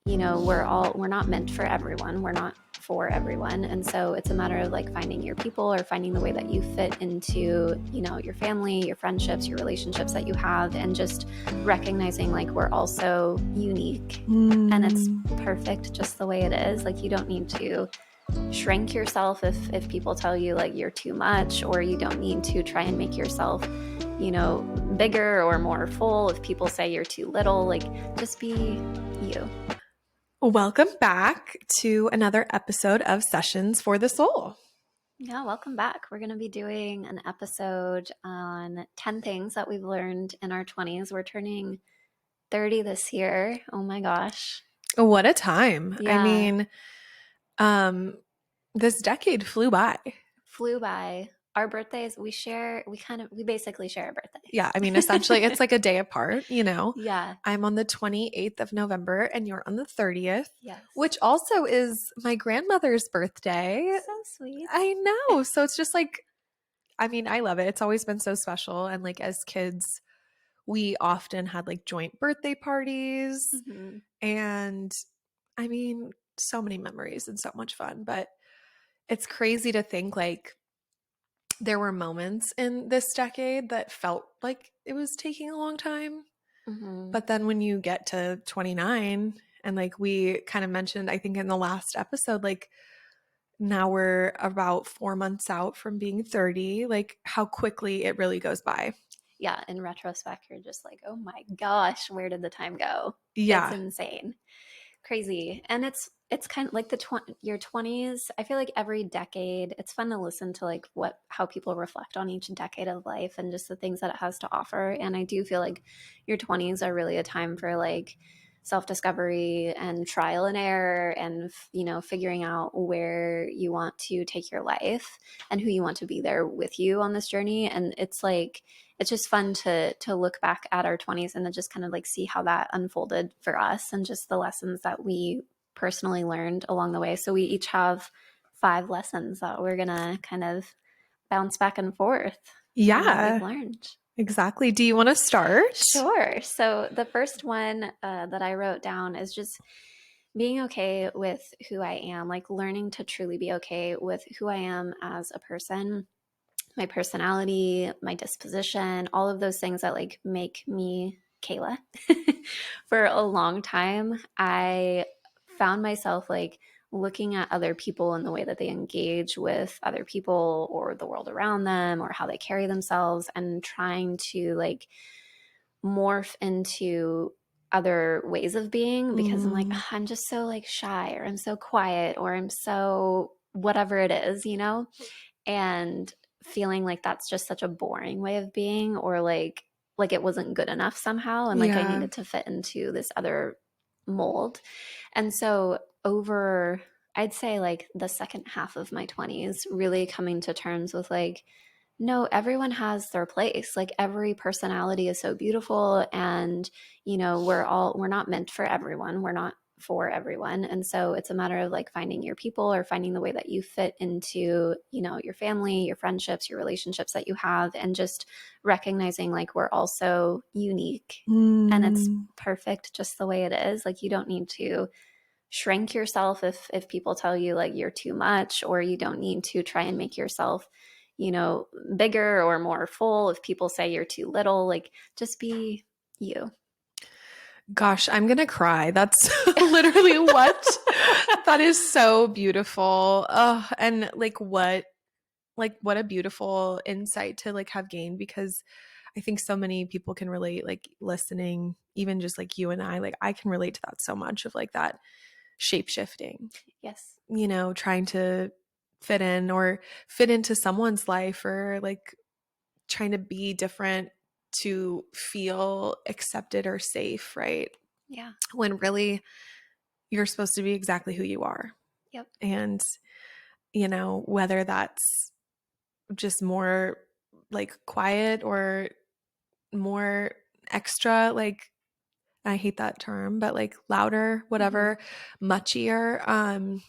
we're not meant for everyone. We're not for everyone. And so it's a matter of like finding your people or finding the way that you fit into, your family, your friendships, your relationships that you have, and just recognizing like we're also unique and it's perfect just the way it is. Like you don't need to shrink yourself if people tell you like you're too much, or you don't need to try and make yourself bigger or more full if people say you're too little. Like just be you. Welcome back to another episode of Sessions for the Soul. Yeah, welcome back. We're going to be doing an episode on 10 things that we've learned in our 20s. We're turning 30 this year. Oh my gosh. What a time. Yeah. I mean, this decade flew by. Flew by. Our birthdays, we basically share a birthday. Yeah, I mean, essentially it's like a day apart, Yeah. I'm on the 28th of November and you're on the 30th. Yes. Which also is my grandmother's birthday. So sweet. I know. So it's just like, I mean, I love it. It's always been so special. And like as kids, we often had like joint birthday parties. Mm-hmm. And I mean, so many memories and so much fun. But it's crazy to think like there were moments in this decade that felt like it was taking a long time. Mm-hmm. But then when you get to 29, and like we kind of mentioned, I think in the last episode, like now we're about 4 months out from being 30, like how quickly it really goes by. Yeah, in retrospect, you're just like, oh my gosh, where did the time go? Yeah. It's insane. Crazy. And it's kind of like your 20s. I feel like every decade, it's fun to listen to like how people reflect on each decade of life and just the things that it has to offer. And I do feel like your 20s are really a time for like self-discovery and trial and error and figuring out where you want to take your life and who you want to be there with you on this journey. And it's like it's just fun to look back at our 20s and then just kind of like see how that unfolded for us and just the lessons that we personally learned along the way. So we each have 5 lessons that we're gonna kind of bounce back and forth on what we've learned. Exactly. Do you want to start? Sure. So the first one that I wrote down is just being okay with who I am, like learning to truly be okay with who I am as a person, my personality, my disposition, all of those things that like make me Kayla. For a long time, I found myself like looking at other people and the way that they engage with other people or the world around them or how they carry themselves and trying to like morph into other ways of being because I'm like, I'm just so like shy or I'm so quiet or I'm so whatever it is, and feeling like that's just such a boring way of being or like it wasn't good enough somehow and like I needed to fit into this other mold. And so over I'd say like the second half of my 20s really coming to terms with like no, everyone has their place. Like every personality is so beautiful and we're not meant for everyone. We're not for everyone. And so it's a matter of like finding your people or finding the way that you fit into, your family, your friendships, your relationships that you have, and just recognizing like we're also unique and it's perfect just the way it is. Like you don't need to shrink yourself if people tell you like you're too much, or you don't need to try and make yourself bigger or more full if people say you're too little. Like just be you. Gosh, I'm going to cry. That's literally what that is so beautiful. Oh, and what a beautiful insight to like have gained, because I think so many people can relate, like listening, even just like you and like I can relate to that so much of like that shape shifting. Yes. Trying to fit in or fit into someone's life or like trying to be different to feel accepted or safe, right? Yeah. When really you're supposed to be exactly who you are. Yep. And, whether that's just more like quiet or more extra, like I hate that term, but like louder, whatever, muchier,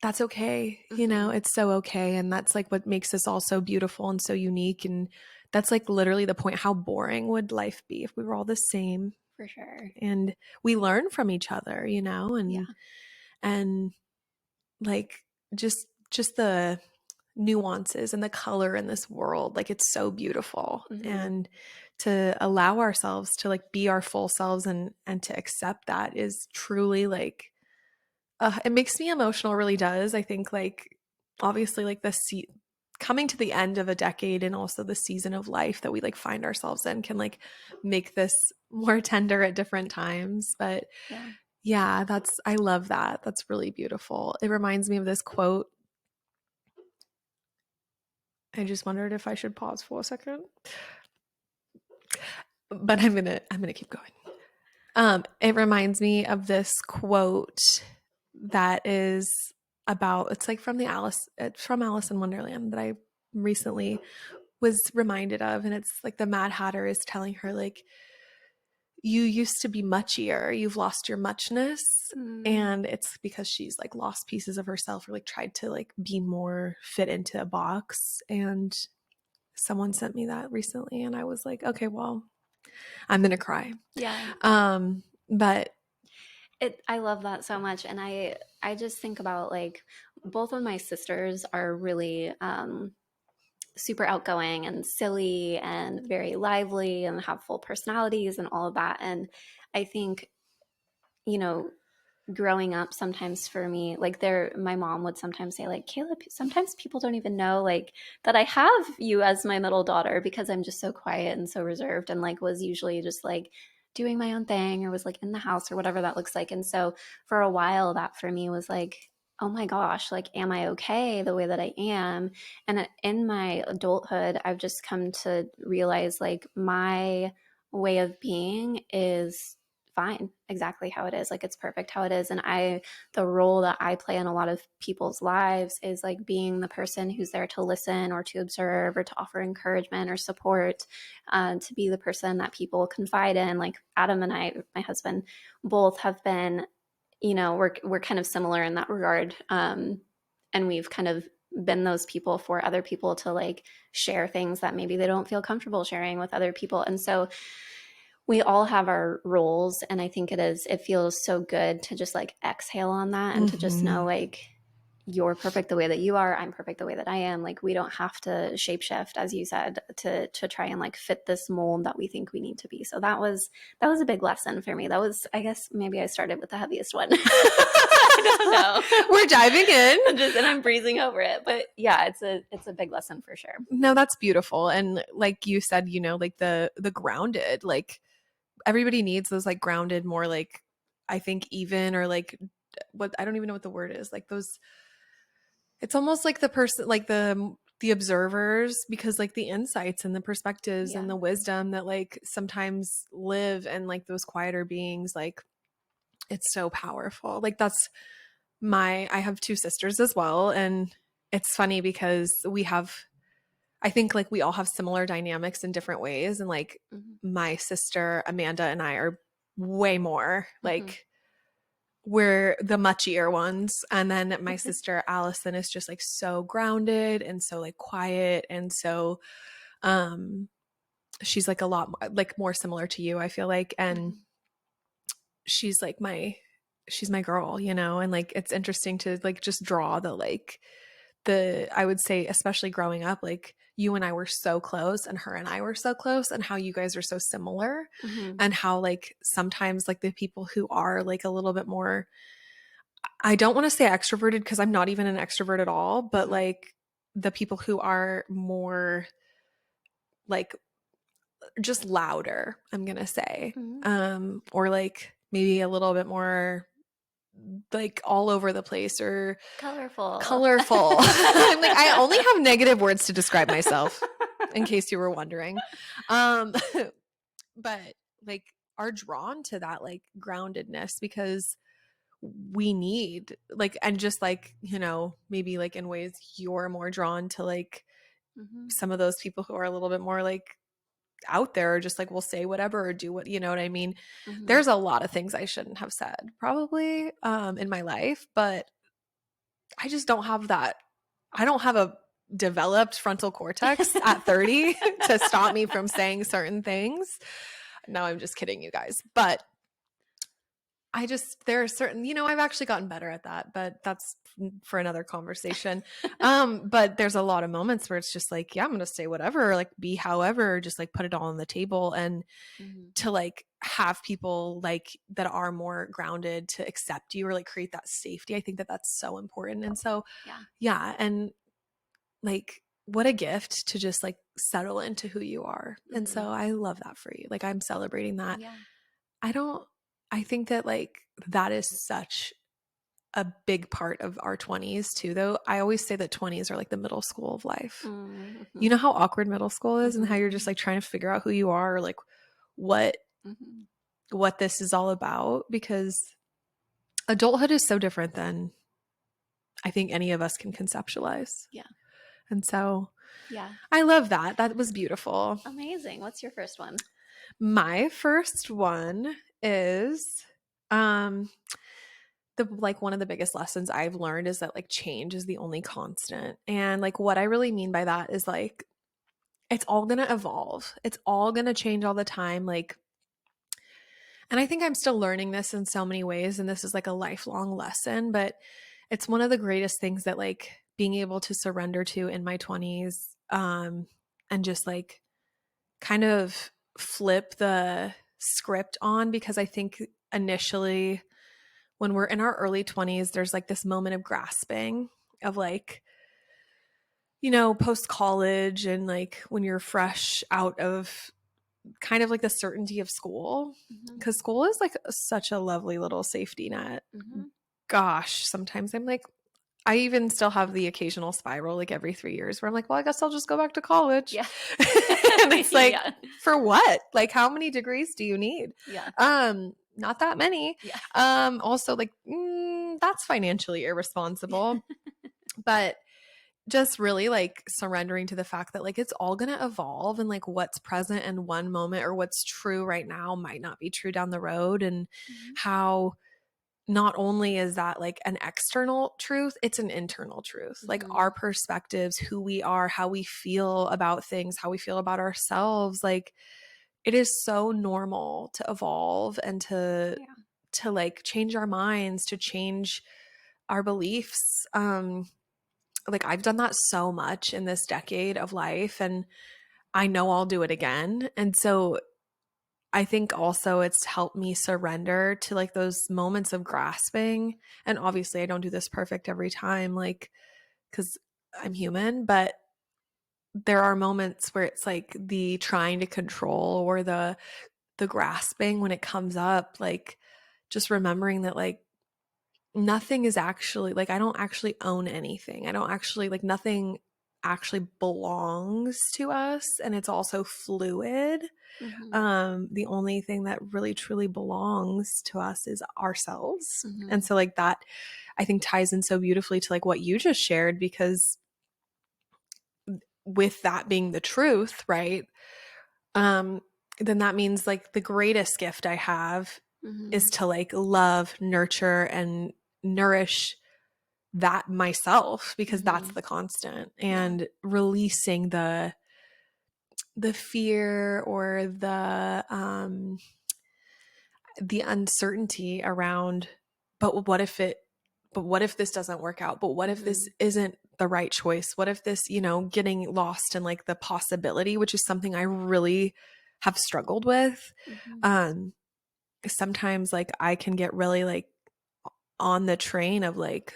that's okay. It's so okay. And that's like what makes us all so beautiful and so unique. And that's like literally the point. How boring would life be if we were all the same? For sure. And we learn from each other, you know, Yeah. and like just the nuances and the color in this world. Like it's so beautiful. Mm-hmm. And to allow ourselves to like be our full selves and to accept that is truly like it makes me emotional, really does. I think like obviously like coming to the end of a decade and also the season of life that we like find ourselves in can like make this more tender at different times. But Yeah. yeah, I love that. That's really beautiful. It reminds me of this quote. I just wondered if I should pause for a second. But I'm gonna keep going. It reminds me of this quote that is about it's like it's from Alice in Wonderland that I recently was reminded of, and it's like the Mad Hatter is telling her like you used to be muchier, you've lost your muchness. Mm. And it's because she's like lost pieces of herself or like tried to like be more fit into a box. And someone sent me that recently and I was like, okay, well, I'm gonna cry. Yeah. But I love that so much. And I just think about like both of my sisters are really super outgoing and silly and very lively and have full personalities and all of that. And I think, you know, growing up sometimes for me like there my mom would sometimes say like Kayla, sometimes people don't even know like that I have you as my middle daughter because I'm just so quiet and so reserved and like was usually just like doing my own thing or was like in the house or whatever that looks like. And so for a while that for me was like, oh my gosh, like am I okay the way that I am? And in my adulthood I've just come to realize like my way of being is fine exactly how it is. Like it's perfect how it is. And the role that I play in a lot of people's lives is like being the person who's there to listen or to observe or to offer encouragement or support, to be the person that people confide in. Like Adam and I, my husband, both have been, we're kind of similar in that regard. And we've kind of been those people for other people to like share things that maybe they don't feel comfortable sharing with other people. And so we all have our roles, and I think it feels so good to just like exhale on that and to just know mhm. like you're perfect the way that you are, I'm perfect the way that I am. Like we don't have to shapeshift, as you said, to try and like fit this mold that we think we need to be. So that was a big lesson for me. That was, I guess maybe I started with the heaviest one. I don't know. We're diving in. And I'm breezing over it. But yeah, it's a big lesson for sure. No, that's beautiful. And like you said, you know, like the grounded, like everybody needs those like grounded, more like I think even or like what I don't even know what the word is. Like those it's almost like the person like the observers because like the insights and the perspectives Yeah. and the wisdom that like sometimes live and like those quieter beings like it's so powerful. Like that's I have two sisters as well and it's funny because I think like we all have similar dynamics in different ways. And like Mm-hmm. my sister Amanda and I are way more Mm-hmm. like we're the muchier ones. And then my sister Allison is just like so grounded and so like quiet. And so um she's like a lot more, like more similar to you, I feel like. And Mm-hmm. she's like she's my girl, you know, and like it's interesting to like just draw the I would say especially growing up like you and I were so close and her and I were so close and how you guys are so similar Mm-hmm. and how like sometimes like the people who are like a little bit more I don't want to say extroverted because I'm not even an extrovert at all but Mm-hmm. like the people who are more like just louder I'm going to say Mm-hmm. or like maybe a little bit more like all over the place or Colorful. colorful. I'm like, I only have negative words to describe myself, in case you were wondering. Um, but like are drawn to that like groundedness because we need like and just like, you know, maybe like in ways you're more drawn to like Mm-hmm. some of those people who are a little bit more like out there or just like will say whatever or do what you know what I mean. Mm-hmm. There's a lot of things I shouldn't have said probably in my life, but I just don't have that. I don't have a developed frontal cortex at 30 to stop me from saying certain things. No, I'm just kidding, you guys. But there are certain, I've actually gotten better at that, but that's for another conversation. But there's a lot of moments where it's just like, yeah, I'm going to say whatever, like be however, just like put it all on the table. And Mhm. to like have people like that are more grounded to accept you or like create that safety. I think that that's so important. And so, Yeah. yeah. And like, what a gift to just like settle into who you are. And so Mhm. I love that for you. Like, I'm celebrating that. Yeah. I don't, I think that like that is such a big part of our 20s too, though. I always say that 20s are like the middle school of life. You Mhm. know how awkward middle school is and how you're just Mhm. like trying to figure out who you are or like what Mhm. what this is all about, because adulthood is so different than I think any of us can conceptualize. Yeah. And so Yeah. I love that. That was beautiful. Amazing. What's your first one? My first one is um the like one of the biggest lessons I've learned is that like change is the only constant. And like what I really mean by that is like it's all going to evolve. It's all going to change all the time. Like, and I think I'm still learning this in so many ways and this is like a lifelong lesson, but it's one of the greatest things that like being able to surrender to in my 20s and just like kind of flip the script on, because I think initially when we're in our early 20s, there's like this moment of grasping of like, post college and like when you're fresh out of kind of like the certainty of school, Mhm. because school is like such a lovely little safety net. Mhm. Gosh, sometimes I'm like, I even still have the occasional spiral like every 3 years where I'm like, well, I guess I'll just go back to college. Yeah. And it's like, Yeah. for what? Like, how many degrees do you need? Yeah. Not that many. Yeah. Also like, that's financially irresponsible. But just really like surrendering to the fact that like it's all going to evolve and like what's present in one moment or what's true right now might not be true down the road. And Mhm. how not only is that like an external truth, it's an internal truth. Like our Mhm. perspectives, who we are, how we feel about things, how we feel about ourselves. Like it is so normal to evolve and Yeah. to like change our minds, to change our beliefs. Like I've done that so much in this decade of life and I know I'll do it again. And so I think also it's helped me surrender to like those moments of grasping. And obviously I don't do this perfect every time, like, cuz I'm human, but there are moments where it's like the trying to control or the grasping when it comes up, like just remembering that like nothing is actually like I don't actually own anything. I don't actually like nothing actually belongs to us and it's also fluid. Mhm. The only thing that really truly belongs to us is ourselves. And Mhm. so like that I think ties in so beautifully to like what you just shared, because with that being the truth, right? Um then that means like the greatest gift I have is Mhm. to like love, nurture and nourish that myself, because that's Mhm. the constant, Yeah. and releasing the fear or the uncertainty around, but what if it but what if this doesn't work out, but what if this Mhm. isn't the right choice, what if this, getting lost in like the possibility, which is something I really have struggled with. Mhm. um Sometimes like I can get really like on the train of like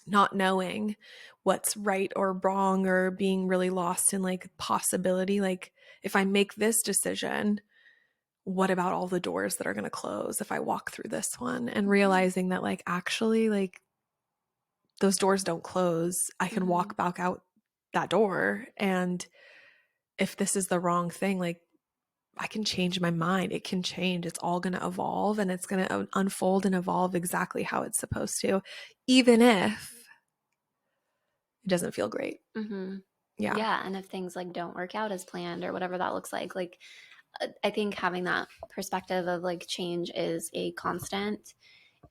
not knowing what's right or wrong or being really lost in like possibility. Like, if I make this decision, what about all the doors that are going to close if I walk through this one? And Mhm. realizing that, like, actually, like, those doors don't close. I can Mhm. walk back out that door. And if this is the wrong thing, like, I can change my mind. It can change. It's all going to evolve and it's going to unfold and evolve exactly how it's supposed to, even if it doesn't feel great. Mhm. Yeah. Yeah, and if things like don't work out as planned or whatever that looks like I think having that perspective of like change is a constant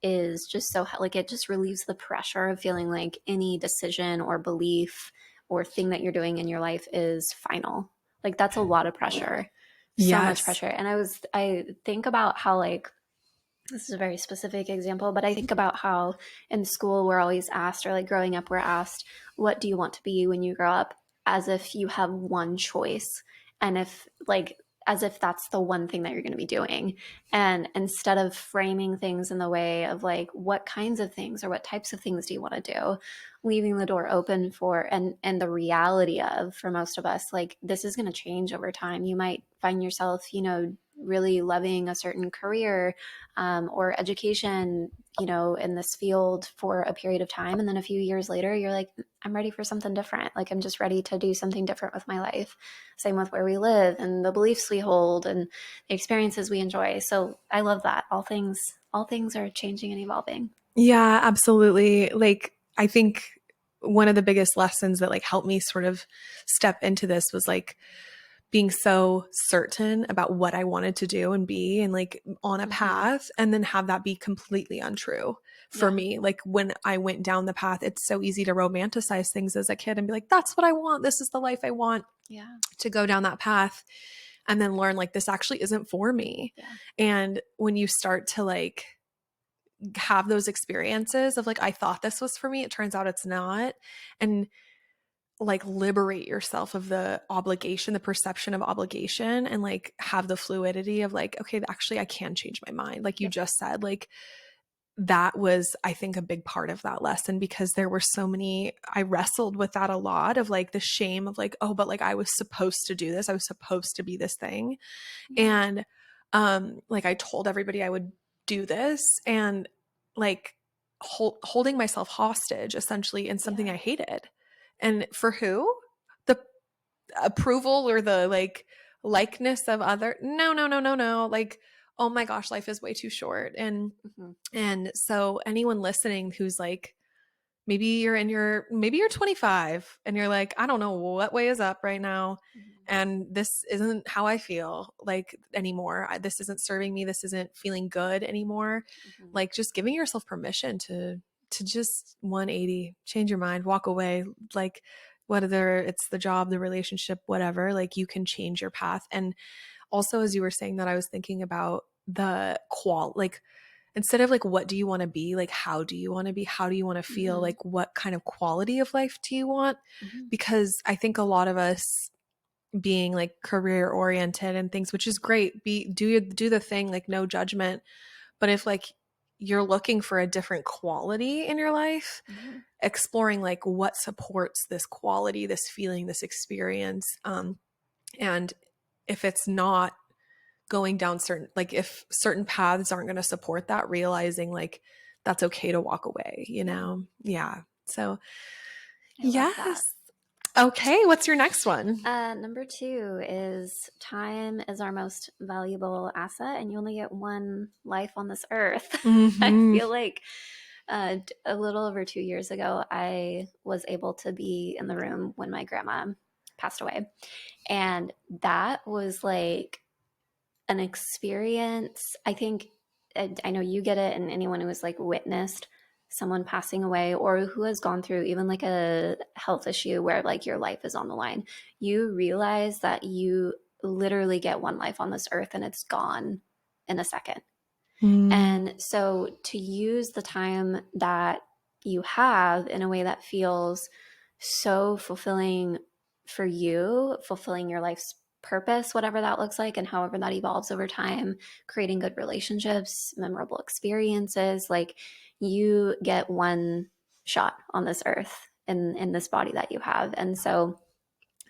is just so like it just relieves the pressure of feeling like any decision or belief or thing that you're doing in your life is final. Like that's a lot of pressure. So much Yes. pressure. And I think about how, like, this is a very specific example, but I think about how in school we're always asked, or like growing up, we're asked, what do you want to be when you grow up? As if you have one choice. And if, like, as if that's the one thing that you're going to be doing. And instead of framing things in the way of like, what kinds of things or what types of things do you want to do? Leaving the door open for, and the reality of, for most of us, like, this is going to change over time. You might find yourself, really loving a certain career, or education, in this field for a period of time. And then a few years later, you're like, I'm ready for something different. Like, I'm just ready to do something different with my life. Same with where we live and the beliefs we hold and the experiences we enjoy. So I love that. All things are changing and evolving. Yeah, absolutely. Like, I think one of the biggest lessons that like helped me sort of step into this was like being so certain about what I wanted to do and be and like on a Mm-hmm. path and then have that be completely untrue for Yeah. me. Like when I went down the path, it's so easy to romanticize things as a kid and be like, that's what I want. This is the life I want, Yeah. to go down that path and then learn like this actually isn't for me. Yeah. And when you start to like have those experiences of like, I thought this was for me, it turns out it's not. And like liberate yourself of the obligation, the perception of obligation, and like have the fluidity of like, okay, actually I can change my mind. Like you Yep. just said, like that was, I think, a big part of that lesson because there were so many, I wrestled with that a lot of like the shame of like, oh, but like I was supposed to do this. I was supposed to be this thing. Yeah. And like I told everybody I would do this and like holding myself hostage essentially in something Yeah. I hated. And for who? The approval or the like likeness of other? No, no, no, no, no. Like, oh my gosh, life is way too short. Mm-hmm. And so anyone listening who's like maybe you're 25 and you're like, I don't know what way is up right now Mm-hmm. and this isn't how I feel like anymore. This isn't serving me. This isn't feeling good anymore. Mm-hmm. Like just giving yourself permission to just 180, change your mind, walk away. Like whether it's the job, the relationship, whatever, like you can change your path. And also as you were saying that, I was thinking about the like instead of like what do you want to be, like how do you want to be, how do you want to feel, Mm-hmm. like what kind of quality of life do you want? Mm-hmm. Because I think a lot of us being like career oriented and things, which is great, do the thing, like no judgment, but if like you're looking for a different quality in your life, Mm-hmm. exploring like what supports this quality, this feeling, this experience, and if it's not going down certain, like if certain paths aren't going to support that, realizing like that's okay to walk away, you Yeah. know? Yeah. So I love yes. that. Okay, what's your next one? Number two is time is our most valuable asset, and you only get one life on this earth. I Mm-hmm. feel like a little over 2 years ago, I was able to be in the room when my grandma passed away. And that was like an experience. I think, I know you get it, and anyone who has like witnessed someone passing away or who has gone through even like a health issue where like your life is on the line, you realize that you literally get one life on this earth and it's gone in a second. Mm. And so to use the time that you have in a way that feels so fulfilling for you, fulfilling your life's purpose, whatever that looks like, and however that evolves over time, creating good relationships, memorable experiences, like you get one shot on this earth in this body that you have. And so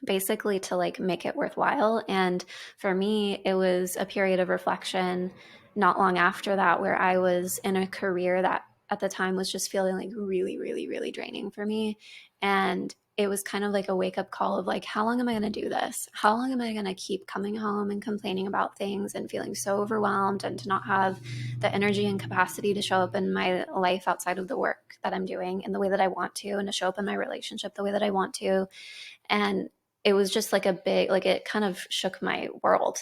basically to like make it worthwhile. And for me, it was a period of reflection not long after that where I was in a career that at the time was just feeling like really, really, really draining for me. And it was kind of like a wake up call of like, how long am I going to do this? How long am I going to keep coming home and complaining about things and feeling so overwhelmed and to not have the energy and capacity to show up in my life outside of the work that I'm doing in the way that I want to and to show up in my relationship the way that I want to? And it was just like a big, like it kind of shook my world,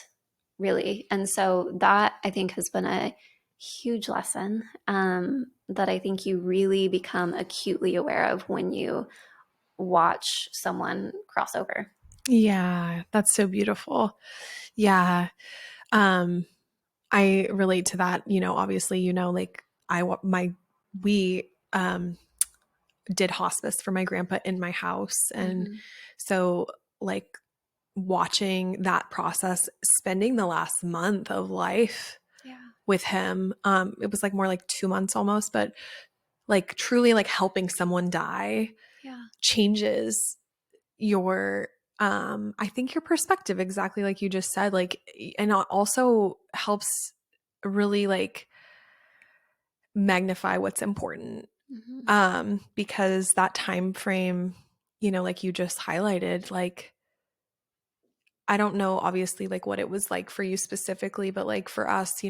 really. And so that I think has been a huge lesson, that I think you really become acutely aware of when you watch someone cross over. Yeah, that's so beautiful. Yeah. Um, I relate to that, obviously, like we did hospice for my grandpa in my house. And Mm-hmm. so, like, watching that process, spending the last month of life Yeah. with him, it was like more like 2 months almost, but like truly like helping someone die Yeah. changes your I think your perspective, exactly like you just said, like, and it also helps really like magnify what's important, Mm-hmm. because that time frame, like you just highlighted, like, I don't know obviously like what it was like for you specifically, but like for us,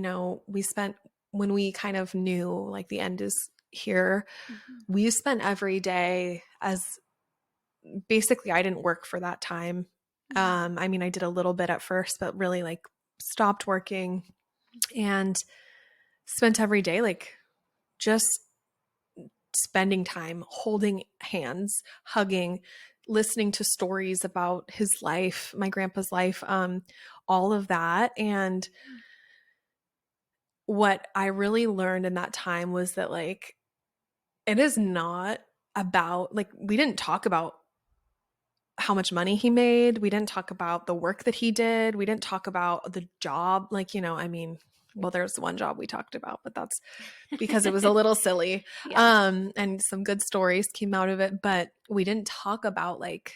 we spent, when we kind of knew like the end is here, Mm-hmm. we spent every day as, basically I didn't work for that time. Yeah. I mean, I did a little bit at first, but really like stopped working and spent every day like just spending time holding hands, hugging, listening to stories about his life, my grandpa's life, all of that. And what I really learned in that time was that like it is not about, like, we didn't talk about how much money he made. We didn't talk about the work that he did. We didn't talk about the job. Like, I mean, well, there's one job we talked about, but that's because it was a little silly. Yeah. And some good stories came out of it, but we didn't talk about like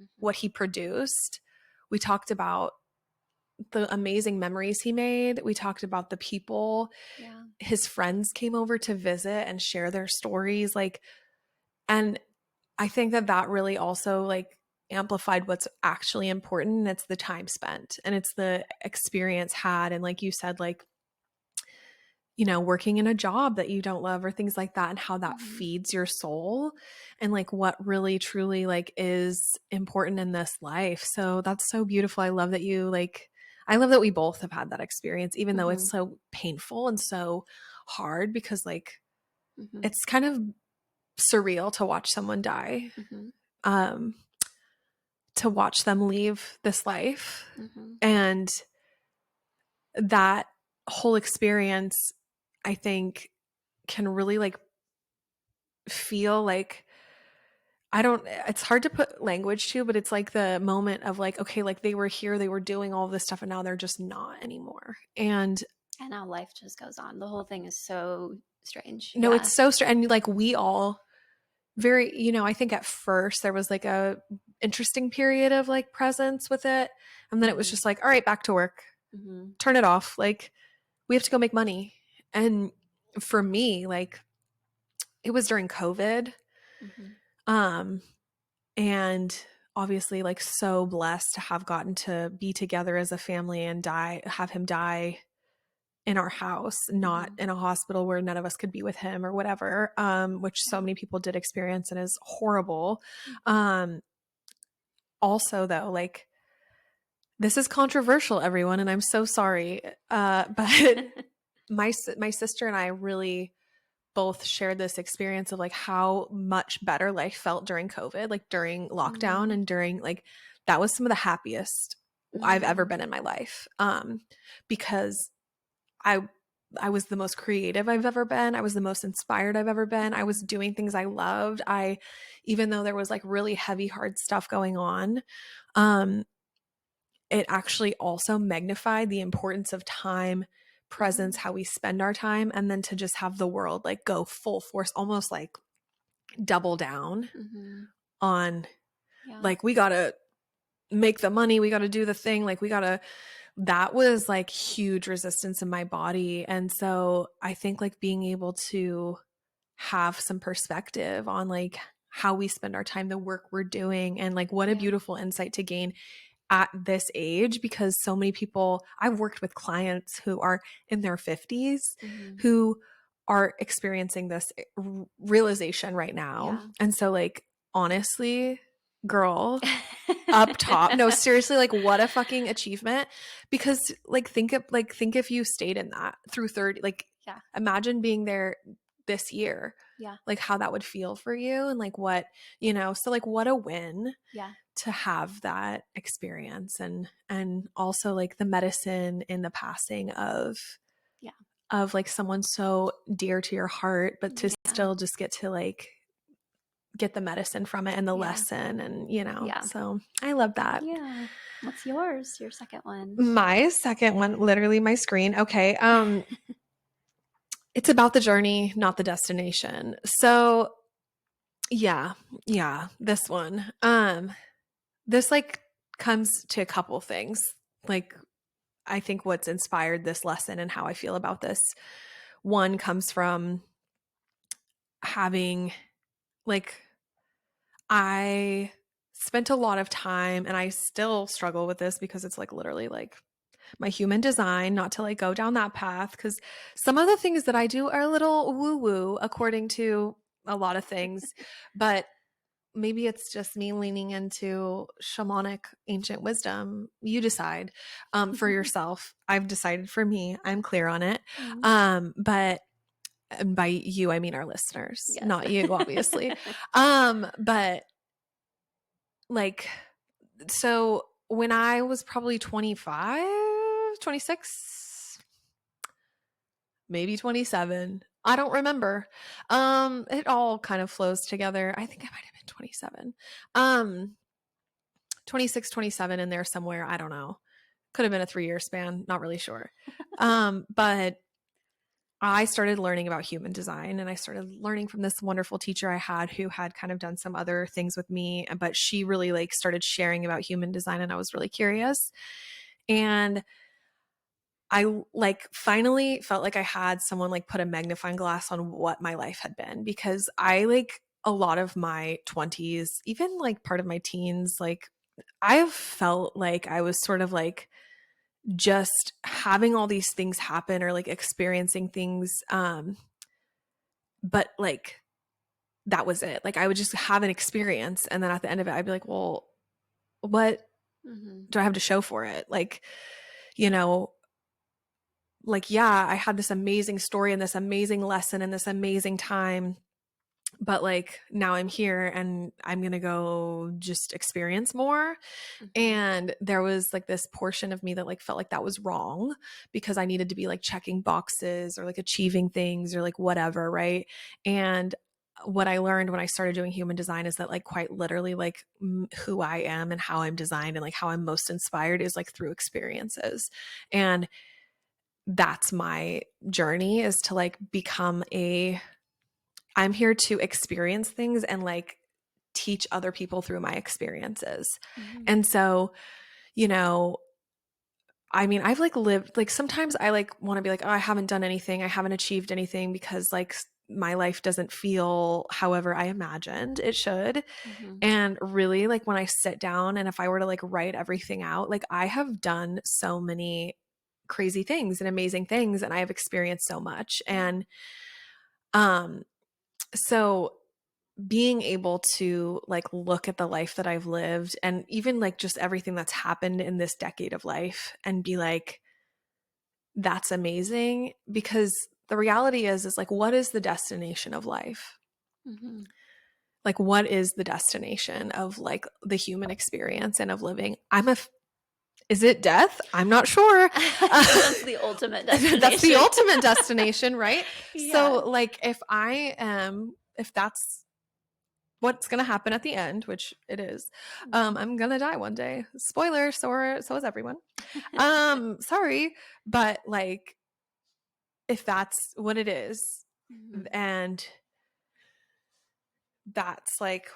Mm-hmm. what he produced. We talked about the amazing memories he made. We talked about the people. Yeah. His friends came over to visit and share their stories. Like, and I think that that really also like amplified what's actually important. And it's the time spent and it's the experience had. And like you said, like, working in a job that you don't love or things like that, and how that Mm-hmm. feeds your soul and like what really truly like is important in this life. So that's so beautiful. I love that we both have had that experience, even though Mm-hmm. it's so painful and so hard, because like Mm-hmm. it's kind of surreal to watch someone die, Mm-hmm. um to watch them leave this life. Mm-hmm. And that whole experience, I think, can really like feel like, I don't, it's hard to put language to, but it's like the moment of like, okay, like they were here, they were doing all this stuff, and now they're just not anymore. And And now life just goes on. The whole thing is so strange. no, Yeah. it's so strange. And like we all very, I think at first there was like a interesting period of like presence with it. And then it was Mm-hmm. just like, all right, back to work, Mm-hmm. turn it off. Like we have to go make money. And for me, like it was during COVID. Mm-hmm. Um, and obviously like so blessed to have gotten to be together as a family and have him die in our house, not Mm-hmm. in a hospital where none of us could be with him or whatever, which so Yeah. many people did experience and is horrible. Mm-hmm. um Also though, like, this is controversial, everyone, and I'm so sorry, but my sister and I really both shared this experience of like how much better life felt during COVID, like during lockdown, Mm-hmm. and during like, that was some of the happiest I've ever Mm-hmm. been in my life. Because I I was the most creative I've ever been. I was the most inspired I've ever been. I was Mm-hmm. doing things I loved. Even though there was like really heavy, hard stuff going on, um, it actually also magnified the importance of time, presence, Mm-hmm. how we spend our time, and then to just have the world like go full force, almost like double down Mm-hmm. on Yeah. like, we gotta make the money, we gotta do the thing, like we gotta, that was like huge resistance in my body. And so I think like being able to have some perspective on like how we spend our time, the work we're doing, and like what a Yeah. beautiful insight to gain at this age, because so many people, I've worked with clients who are in their 50s Mm-hmm. who are experiencing this realization right now. Yeah. And so like, honestly, girl, up top, no, seriously, like what a fucking achievement. Because like think if you stayed in that through 30, like Yeah. imagine being there this year, Yeah. like how that would feel for you and like what, so like what a win Yeah. to have that experience, and also like the medicine in the passing Yeah. of like someone so dear to your heart, but to Yeah. still just get to like get the medicine from it and the Yeah. lesson, and Yeah. so I love that. Yeah. What's yours? Your second one? My second one, literally my screen. Okay. It's about the journey, not the destination. So yeah, this one. This like comes to a couple things. Like I think what's inspired this lesson and how I feel about this one comes from having like I spent a lot of time, and I still struggle with this because it's like literally like my human design, not to like go down that path, because some of the things that I do are a little woo woo according to a lot of things, but maybe it's just me leaning into shamanic ancient wisdom. You decide for yourself. I've decided for me. I'm clear on it. Mm. But and by you, I mean our listeners, Yes. not you, obviously. But like, so when I was probably 25, 26, maybe 27, I don't remember. It all kind of flows together. I think I might have been 27. 26, 27 in there somewhere. I don't know. Could have been a 3-year span. Not really sure. But I started learning about human design, and I started learning from this wonderful teacher I had who had kind of done some other things with me, but she really like started sharing about human design, and I was really curious. And I like finally felt like I had someone like put a magnifying glass on what my life had been, because I like a lot of my 20s, even like part of my teens, like I've felt like I was sort of like just having all these things happen or like experiencing things, but like that was it. Like I would just have an experience, and then at the end of it I'd be like, well, what Mm-hmm. do I have to show for it? Like, you know, like yeah, I had this amazing story and this amazing lesson and this amazing time, but like now I'm here and I'm going to go just experience more. Mm-hmm. And there was like this portion of me that like felt like that was wrong, because I needed to be like checking boxes or like achieving things or like whatever, right? And what I learned when I started doing human design is that like quite literally like who I am and how I'm designed and like how I'm most inspired is like through experiences. And that's my journey, is to like become a I'm here to experience things and like teach other people through my experiences. Mm-hmm. And so, you know, I mean, I've like lived, like sometimes I like want to be like, oh, I haven't done anything. I haven't achieved anything because like my life doesn't feel however I imagined it should. Mm-hmm. And really, like when I sit down and if I were to like write everything out, like I have done so many crazy things and amazing things, and I have experienced so much. And um so being able to like look at the life that I've lived and even like just everything that's happened in this decade of life and be like, that's amazing, because the reality is like, what is the destination of life? Mm-hmm. Like, what is the destination of like the human experience and of living? Is it death? I'm not sure. That's the ultimate That's the destination. ultimate destination, right? Yeah. So like if that's what's going to happen at the end, which it is, Mm-hmm. I'm going to die one day. Spoiler, so is everyone. Sorry, but like if that's what it is, Mm-hmm. and that's like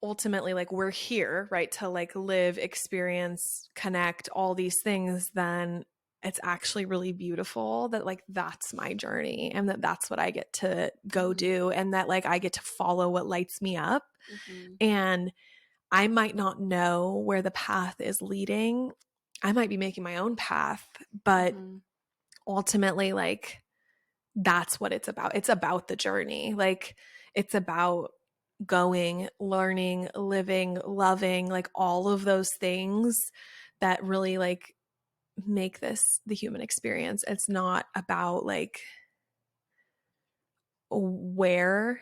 ultimately like we're here, right, to like live, experience, connect, all these things, then it's actually really beautiful that like that's my journey, and that that's what I get to go Mm-hmm. do, and that like I get to follow what lights me up. Mm-hmm. And I might not know where the path is leading. I might be making my own path, but Mm-hmm. ultimately, like, that's what it's about. It's about the journey. Like, it's about going, learning, living, loving, like all of those things that really like make this the human experience. It's not about like where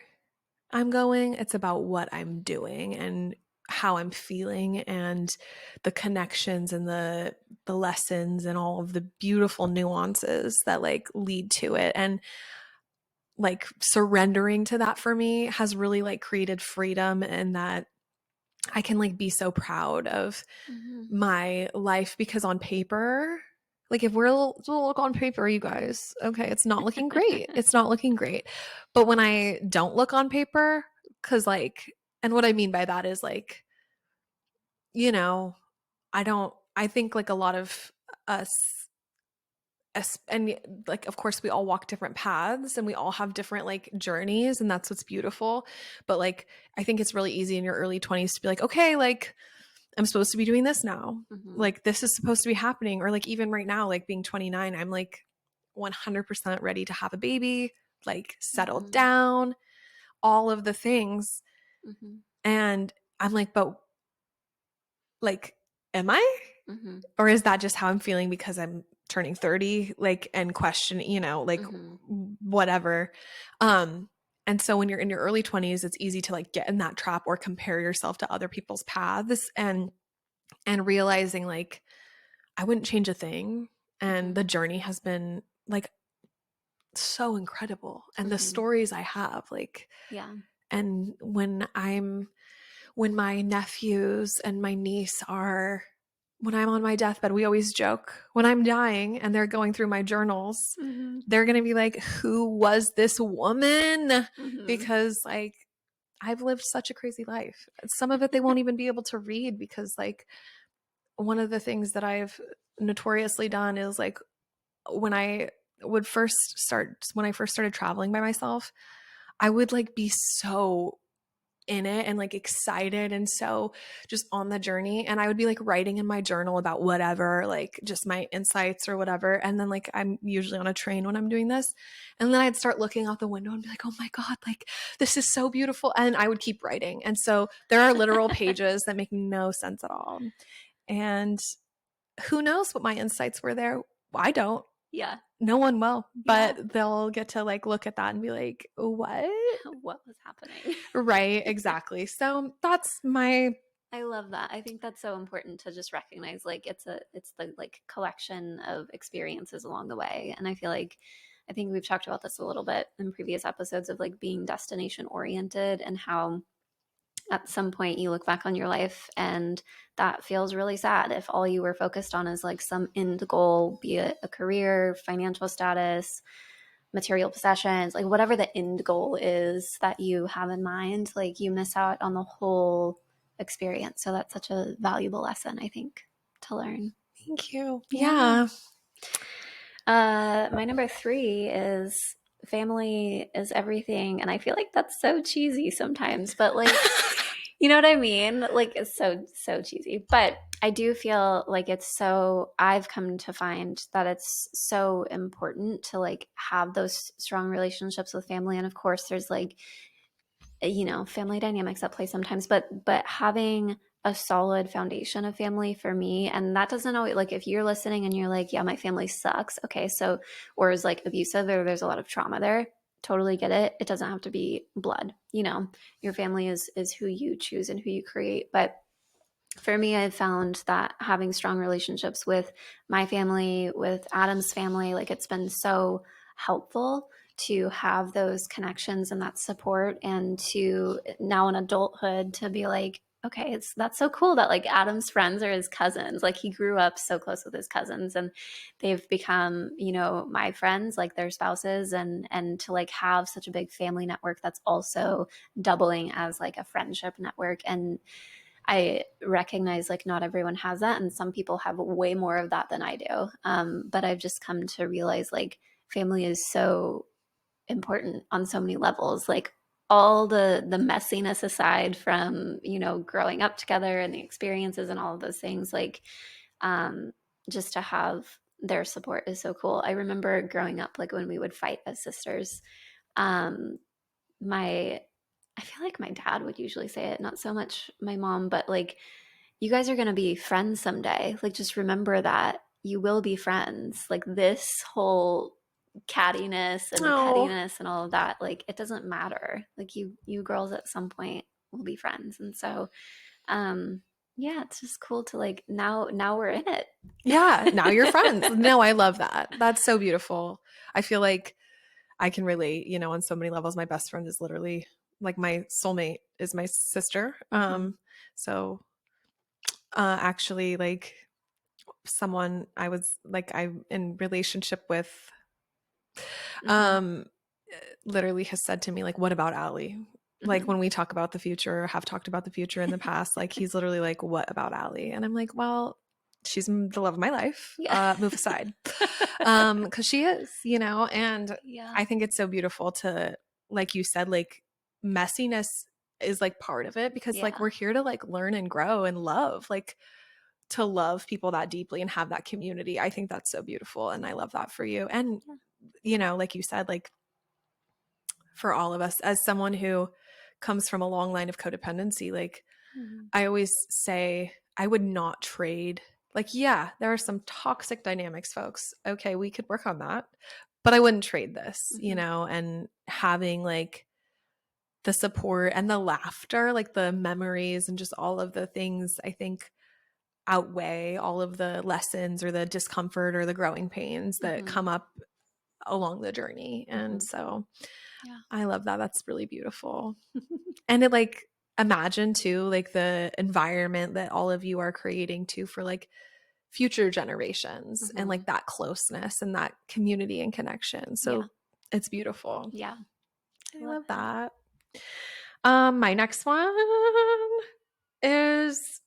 I'm going. It's about what I'm doing and how I'm feeling and the connections and the lessons and all of the beautiful nuances that like lead to it. And like surrendering to that for me has really like created freedom, and that I can like be so proud of Mm-hmm. my life, because on paper, like if we're to look on paper, you guys, okay, it's not looking great. It's not looking great. But when I don't look on paper, cuz like, and what I mean by that is like, you know, I think like a lot of us, and like of course we all walk different paths and we all have different like journeys, and that's what's beautiful. But like I think it's really easy in your early 20s to be like, okay, like I'm supposed to be doing this now. Mm-hmm. Like this is supposed to be happening. Or like even right now, like being 29, I'm like 100% ready to have a baby, like settle Mm-hmm. down, all of the things. Mm-hmm. And I'm like, but like, am I? Mm-hmm. Or is that just how I'm feeling because I'm turning 30? Like, and question, like Mm-hmm. whatever. Um, and so when you're in your early 20s, it's easy to like get in that trap or compare yourself to other people's paths, and realizing like I wouldn't change a thing. And Mm-hmm. the journey has been like so incredible. And the Mm-hmm. stories I have, like, Yeah. and when my nephews and my niece are, when I'm on my deathbed, we always joke, when I'm dying and they're going through my journals, Mm-hmm. they're going to be like, who was this woman? Mm-hmm. Because like, I've lived such a crazy life. Some of it they won't even be able to read, because like one of the things that I've notoriously done is like when I when I first started traveling by myself, I would like be so in it and like excited and so just on the journey, and I would be like writing in my journal about whatever, like just my insights or whatever. And then like I'm usually on a train when I'm doing this, and then I'd start looking out the window and be like, oh my god, like this is so beautiful, and I would keep writing. And so there are literal pages that make no sense at all. And who knows what my insights were there? I don't. Yeah. No one will, Yeah. but they'll get to like look at that and be like, what? What was happening? Right, exactly. So that's my, I love that. I think that's so important to just recognize like it's the like collection of experiences along the way. And I think we've talked about this a little bit in previous episodes of like being destination oriented, and how at some point you look back on your life and that feels really sad if all you were focused on is like some end goal, be it a career, financial status, material possessions, like whatever the end goal is that you have in mind, like you miss out on the whole experience. So that's such a valuable lesson, I think, to learn. thank you. Yeah. Yeah. My number three is family is everything. And I feel like that's so cheesy sometimes, but like, you know what I mean? Like it's so cheesy. But I do feel like I've come to find that it's so important to like have those strong relationships with family. And of course there's like, family dynamics at play sometimes, but having a solid foundation of family for me, and that doesn't always, like if you're listening and you're like, yeah, my family sucks, okay, so, or is like abusive, or there's a lot of trauma there, totally get it. It doesn't have to be blood, your family is who you choose and who you create. But for me, I've found that having strong relationships with my family, with Adam's family, like it's been so helpful to have those connections and that support, and to now in adulthood to be like, okay, that's so cool that like Adam's friends are his cousins. Like he grew up so close with his cousins, and they've become, my friends, like their spouses, and to like have such a big family network that's also doubling as like a friendship network. And I recognize like not everyone has that, and some people have way more of that than I do. But I've just come to realize like family is so important on so many levels. Like all the messiness aside from growing up together and the experiences and all of those things, like um, just to have their support is so cool. I remember growing up, like when we would fight as sisters. Um, my I feel like my dad would usually say it, not so much my mom, but like, you guys are going to be friends someday. Like, just remember that you will be friends. Like, this whole cattiness and Oh, pettiness and all of that. Like it doesn't matter. Like you girls at some point will be friends. And so um yeah, it's just cool to like now we're in it. yeah. Now you're friends. No, I love that. That's so beautiful. I feel like I can relate, on so many levels. My best friend is literally like my soulmate is my sister. Hmm. So actually like someone I'm in relationship with Hmm. um literally has said to me like, what about Allie? Like Hmm. when we talk about the future or have talked about the future in the past, like he's literally like, what about Allie? And I'm like, well, she's the love of my life. Yeah. Move aside. Cause she is, and Yeah. I think it's so beautiful to, like you said, like messiness is like part of it because like Yeah. we're here to like learn and grow and love, like to love people that deeply and have that community. I think that's so beautiful. And I love that for you. And, Yeah. like you said, like for all of us, as someone who comes from a long line of codependency, like Hmm. I always say, I would not trade. Like, yeah, there are some toxic dynamics, folks. Okay, we could work on that, but I wouldn't trade this, Hmm. and having like the support and the laughter, like the memories and just all of the things I think outweigh all of the lessons or the discomfort or the growing pains that Hmm. come up along the journey. And Hmm. so Yeah. I love that. That's really beautiful. And it like imagine too, like the environment that all of you are creating too for like future generations and Hmm. like that closeness and that community and connection. Yeah. So it's beautiful. Yeah. I I love love it. that. My next one is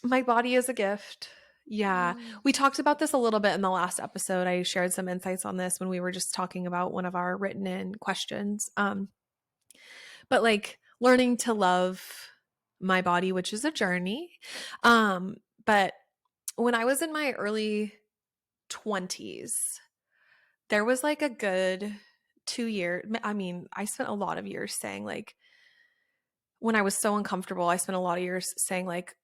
my body is a gift. Yeah. Mm. We talked about this a little bit in the last episode. I shared some insights on this when we were just talking about one of our written in questions. But like learning to love my body, which is a journey. But when I was in my early 20s, there was like a good 2 year. I mean, I spent a lot of years saying like when I was so uncomfortable, I spent a lot of years saying like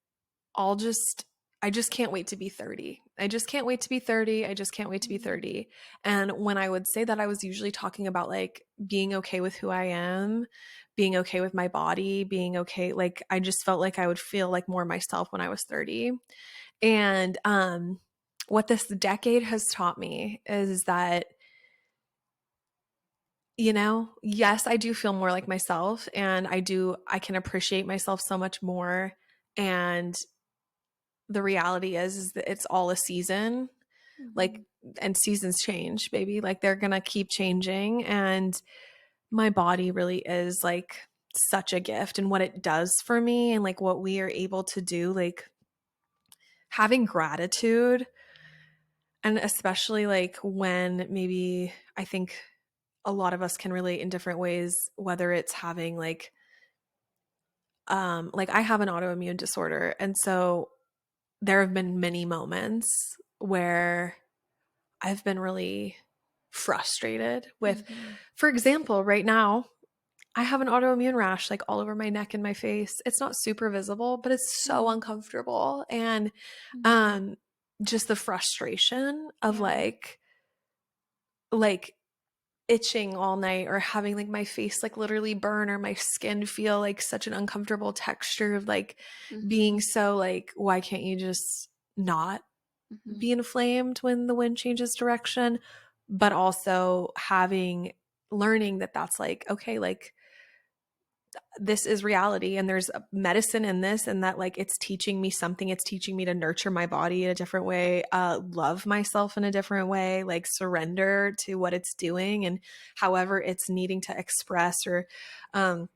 I'll just I just can't wait to be 30. I just can't wait to be 30. I just can't wait to be Mm. 30. And when I would say that, I was usually talking about like being okay with who I am, being okay with my body, being okay. Like I just felt like I would feel like more myself when I was 30. And what this decade has taught me is that, yes, I do feel more like myself and I can appreciate myself so much more. And the reality is that it's all a season, like, Mhm. and seasons change, baby, like they're gonna keep changing. And my body really is like such a gift and what it does for me and like what we are able to do, like having gratitude. And especially like when maybe I think a lot of us can relate in different ways, whether it's having like I have an autoimmune disorder, and so there have been many moments where I've been really frustrated with, Mhm. for example, right now, I have an autoimmune rash like all over my neck and my face. It's not super visible, but it's so Mhm. uncomfortable. And Mhm. um just the frustration of Yeah. like itching all night or having like my face like literally burn or my skin feel like such an uncomfortable texture of like being Mhm. so like why can't you just not Mhm. be inflamed when the wind changes direction, but also learning that that's like okay, like this is reality and there's a medicine in this and that like it's teaching me something. It's teaching me to nurture my body in a different way, love myself in a different way, like surrender to what it's doing and however it's needing to express or um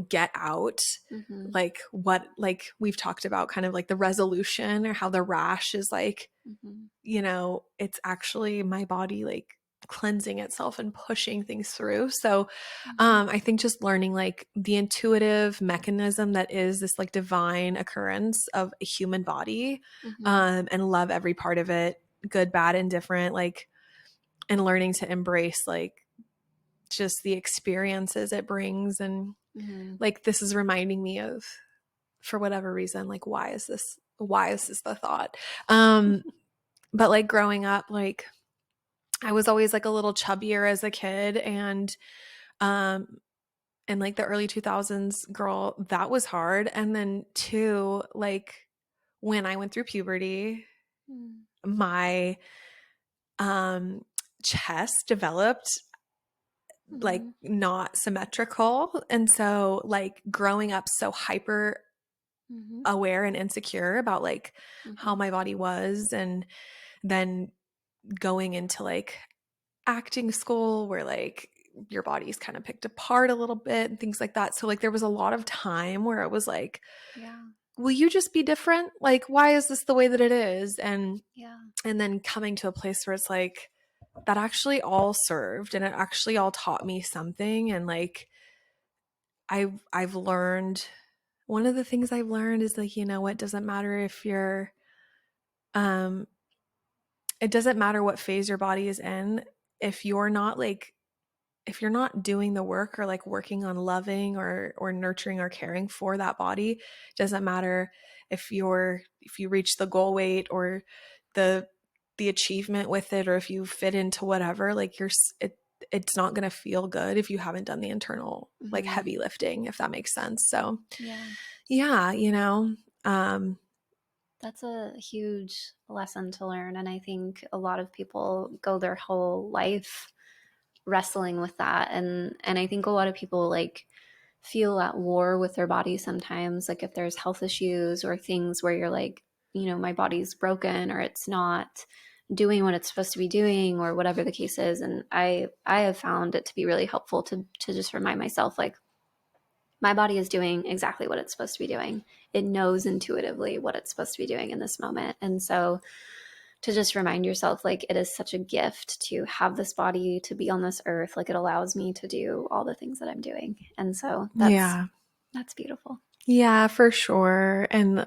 get out, Mhm. like what like we've talked about kind of like the resolution or how the rash is like, Mhm. it's actually my body like cleansing itself and pushing things through. So Mhm. I think just learning like the intuitive mechanism that is this like divine occurrence of a human body, Mhm. and love every part of it, good, bad, and different, like, and learning to embrace like just the experiences it brings. And Mhm. like this is reminding me of, for whatever reason, like why is this the thought, but like growing up, like I was always like a little chubbier as a kid, and um in like the early 2000s, girl, that was hard. And then two, like when I went through puberty, Mm. my um chest developed like Mhm. not symmetrical. And so like growing up so hyper Mhm. aware and insecure about like how Mhm. my body was, and then going into like acting school where like your body's kind of picked apart a little bit and things like that. So like there was a lot of time where it was like, Yeah. will you just be different? Like why is this the way that it is? Yeah. And then coming to a place where it's like that actually all served and it actually all taught me something. And like I've learned, one of the things I've learned is like, you know what, doesn't matter if you're um it doesn't matter what phase your body is in. If you're not like, if you're not doing the work or like working on loving or nurturing or caring for that body, it doesn't matter if you reach the goal weight or the the achievement with it, or if you fit into whatever, like it's not going to feel good if you haven't done the internal like Mhm. heavy lifting, if that makes sense. So Yeah. yeah, you know, um That's a huge lesson to learn. And I think a lot of people go their whole life wrestling with that. And I think a lot of people like feel at war with their body sometimes. Like if there's health issues or things where you're like, my body's broken or it's not doing what it's supposed to be doing or whatever the case is. And I have found it to be really helpful to just remind myself like my body is doing exactly what it's supposed to be doing. It knows intuitively what it's supposed to be doing in this moment. And so to just remind yourself, like, it is such a gift to have this body, to be on this earth. Like, it allows me to do all the things that I'm doing. And so yeah. that's beautiful. Yeah, for sure. And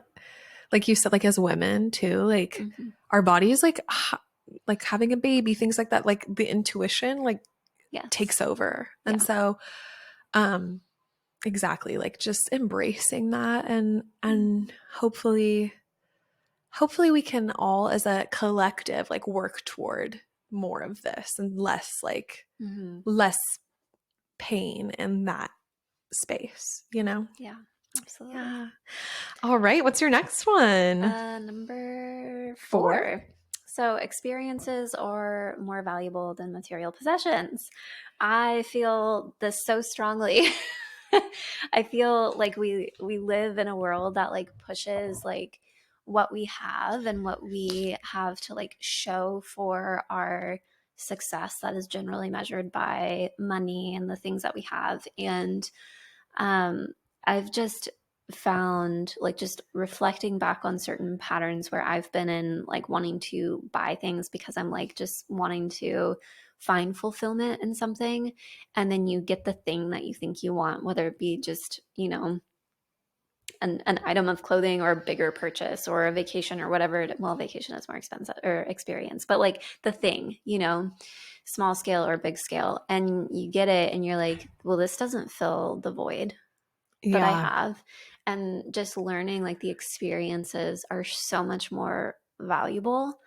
like you said, like as women too, like Mm-hmm. our bodies, like having a baby, things like that, like the intuition, like Yes. takes over. And Yeah. so, um, exactly, like just embracing that, and Mm-hmm. hopefully we can all as a collective like work toward more of this and Mm-hmm. less pain in that space, you know? Yeah, absolutely. Yeah. All right. What's your next one? Number Four? 4. So, experiences are more valuable than material possessions. I feel this so strongly. I feel like we live in a world that like pushes like what we have and what we have to like show for our success that is generally measured by money and the things that we have. And um, I've just found like just reflecting back on certain patterns where I've been in like wanting to buy things because I'm like just wanting to find fulfillment in something. And then you get the thing that you think you want, whether it be just, an item of clothing or a bigger purchase or a vacation or whatever. Well, vacation is more expensive or experience, but like the thing, small scale or big scale. And you get it and you're like, well, this doesn't fill the void that I Yeah. have. And just learning like the experiences are so much more valuable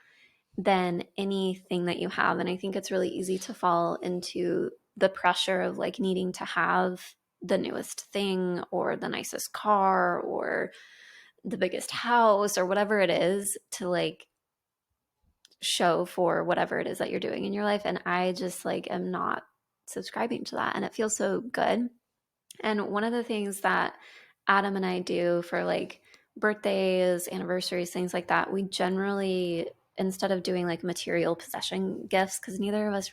than anything that you have. And I think it's really easy to fall into the pressure of like needing to have the newest thing or the nicest car or the biggest house or whatever it is to like show for whatever it is that you're doing in your life. And I just like am not subscribing to that. And it feels so good. And one of the things that Adam and I do for like birthdays, anniversaries, things like that, we generally, instead of doing like material possession gifts, because neither of us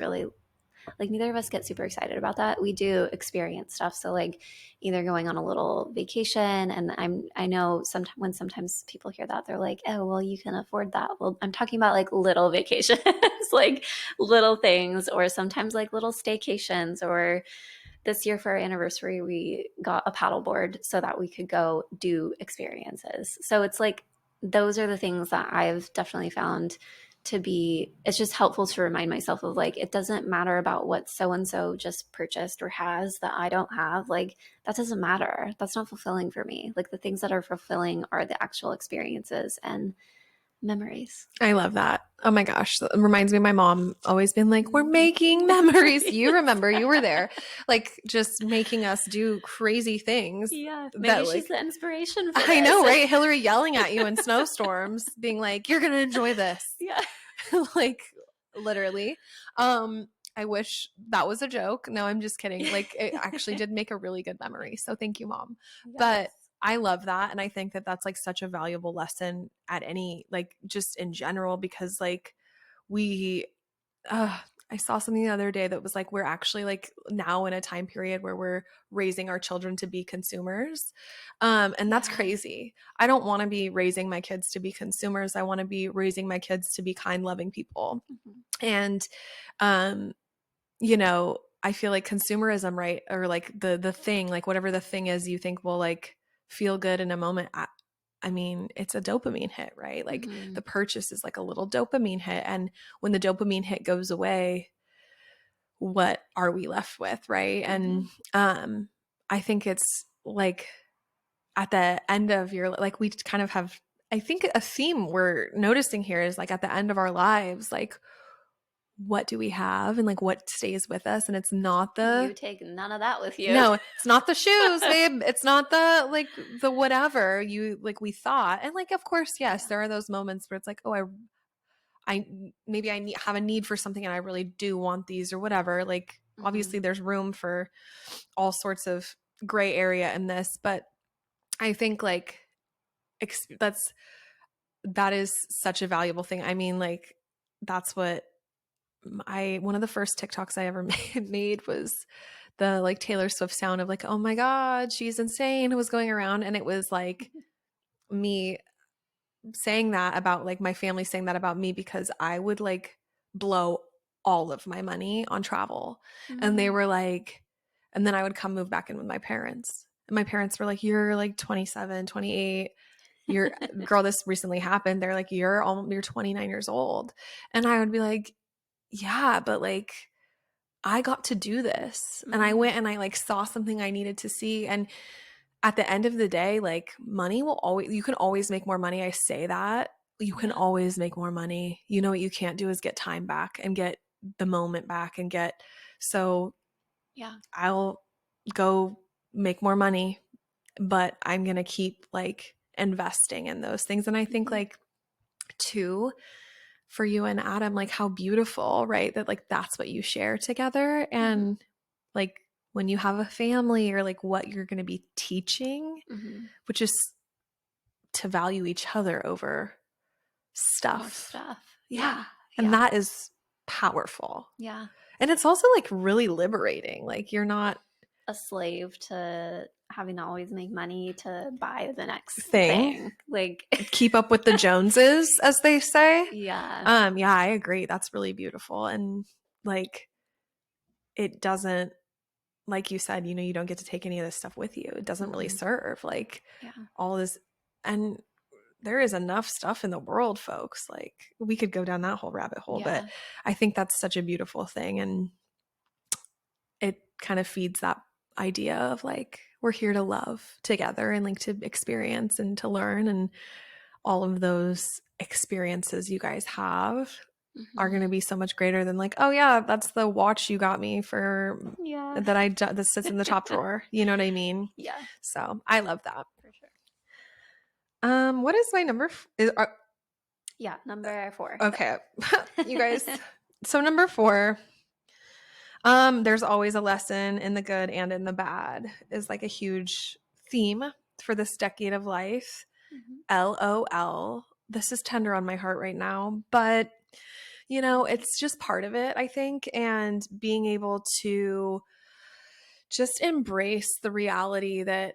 get super excited about that. We do experience stuff. So like either going on a little vacation, and I know sometimes when sometimes people hear that they're like, oh well, you can afford that. Well, I'm talking about like little vacations, like little things, or sometimes like little staycations, or this year for our anniversary, we got a paddleboard so that we could go do experiences. So it's like those are the things that I've definitely found to be, it's just helpful to remind myself of like, it doesn't matter about what so and so just purchased or has that I don't have. Like, that doesn't matter. That's not fulfilling for me. Like, the things that are fulfilling are the actual experiences and memories. I love that. Oh my gosh, that reminds me of my mom always being like, "We're making memories." You Yes. remember, you were there, like just making us do crazy things Yeah, maybe that she's like the inspiration for I this. know, right? Hillary yelling at you in snowstorms, being like, "You're gonna enjoy this," Yeah. like literally. Um, I wish that was a joke. No, I'm just kidding. Like, it actually did make a really good memory. So thank you, mom. But Yes. I love that. And I think that that's like such a valuable lesson at any, like, just in general, because like we, uh, I saw something the other day that was like, we're actually like now in a time period where we're raising our children to be consumers. And that's Yeah. crazy. I don't want to be raising my kids to be consumers. I want to be raising my kids to be kind, loving people. Mhm. And, um, you know, I feel like consumerism, right? Or like the thing, like whatever the thing is you think will like feel good in a moment. I mean, it's a dopamine hit, right? Like the Mhm. purchase is like a little dopamine hit. And when the dopamine hit goes away, what are we left with, right? And Mhm. I think it's like at the end of your, like we kind of have, I think a theme we're noticing here is like at the end of our lives, like what do we have and like what stays with us? And it's not You the, take none of that with you. no, it's not the shoes, babe. It's not the like the whatever you like we thought. And like of course, yes, Yeah. there are those moments where it's like, oh, I maybe I need, have a need for something and I really do want these or whatever. Like obviously Mhm. there's room for all sorts of gray area in this, but I think like that is such a valuable thing. I mean, like that's what I one of the first TikToks I ever made was the like Taylor Swift sound of like, oh my God, she's insane, who was going around. And it was like me saying that about like my family saying that about me because I would like blow all of my money on travel. And they Mhm. were like, and then I would come move back in with my parents. And my parents were like, you're like 27, 28. You're girl, this recently happened. They're like, you're 29 years old. And I would be like, yeah, but like I got to do this. And I Mhm. went and I like saw something I needed to see. And at the end of the day, like money will always, you can always make more money. I say that. You can Yeah. always make more money. You know what you can't do is get time back and get the moment back and get, so Yeah. I'll go make more money, but I'm going to keep like investing in those things. And I think Mhm. like too, for you and Adam, like how beautiful, right? That like that's what you share together. Mhm. And like when you have a family or like what you're going to be teaching, Mhm. which is to value each other over More stuff. stuff. Yeah. Yeah. And Yeah. that is powerful. Yeah. And it's also like really liberating. Like you're not A slave to having to always make money to buy the next thing, thing. Like, keep up with the Joneses, as they say. yeah. Yeah, I agree. That's really beautiful. And like it doesn't, like you said, you know, you don't get to take any of this stuff with you. It doesn't really Mhm. serve like Yeah. all this. And there is enough stuff in the world, folks. Like we could go down that whole rabbit hole, but Yeah. I think that's such a beautiful thing. And it kind of feeds that idea of like, we're here to love together and like to experience and to learn. And all of those experiences you guys have are going to Mhm. be so much greater than like, oh yeah, that's the watch you got me for Yeah. that sits in the top drawer. You know what I mean? Yeah, So I love that. for sure. What is my number? Yeah, number 4. Go. Okay, you guys. So number 4, there's always a lesson in the good and in the bad is like a huge theme for this decade of life. Mhm. LOL. This is tender on my heart right now, but you know, it's just part of it, I think, and being able to just embrace the reality that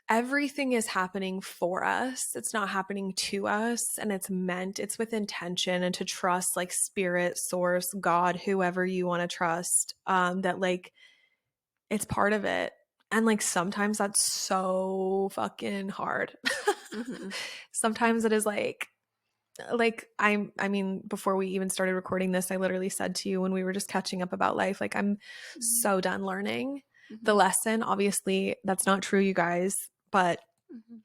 everything is happening for us. It's not happening to us, and it's with intention and to trust like spirit, source, God, whoever you want to trust, that like it's part of it. And like sometimes that's so fucking hard. Mhm. Sometimes it is like I mean before we even started recording this, I literally said to you when we were just catching up about life, like I'm Mhm. so done learning the Mhm. lesson. Obviously that's not true, you guys, but Mhm.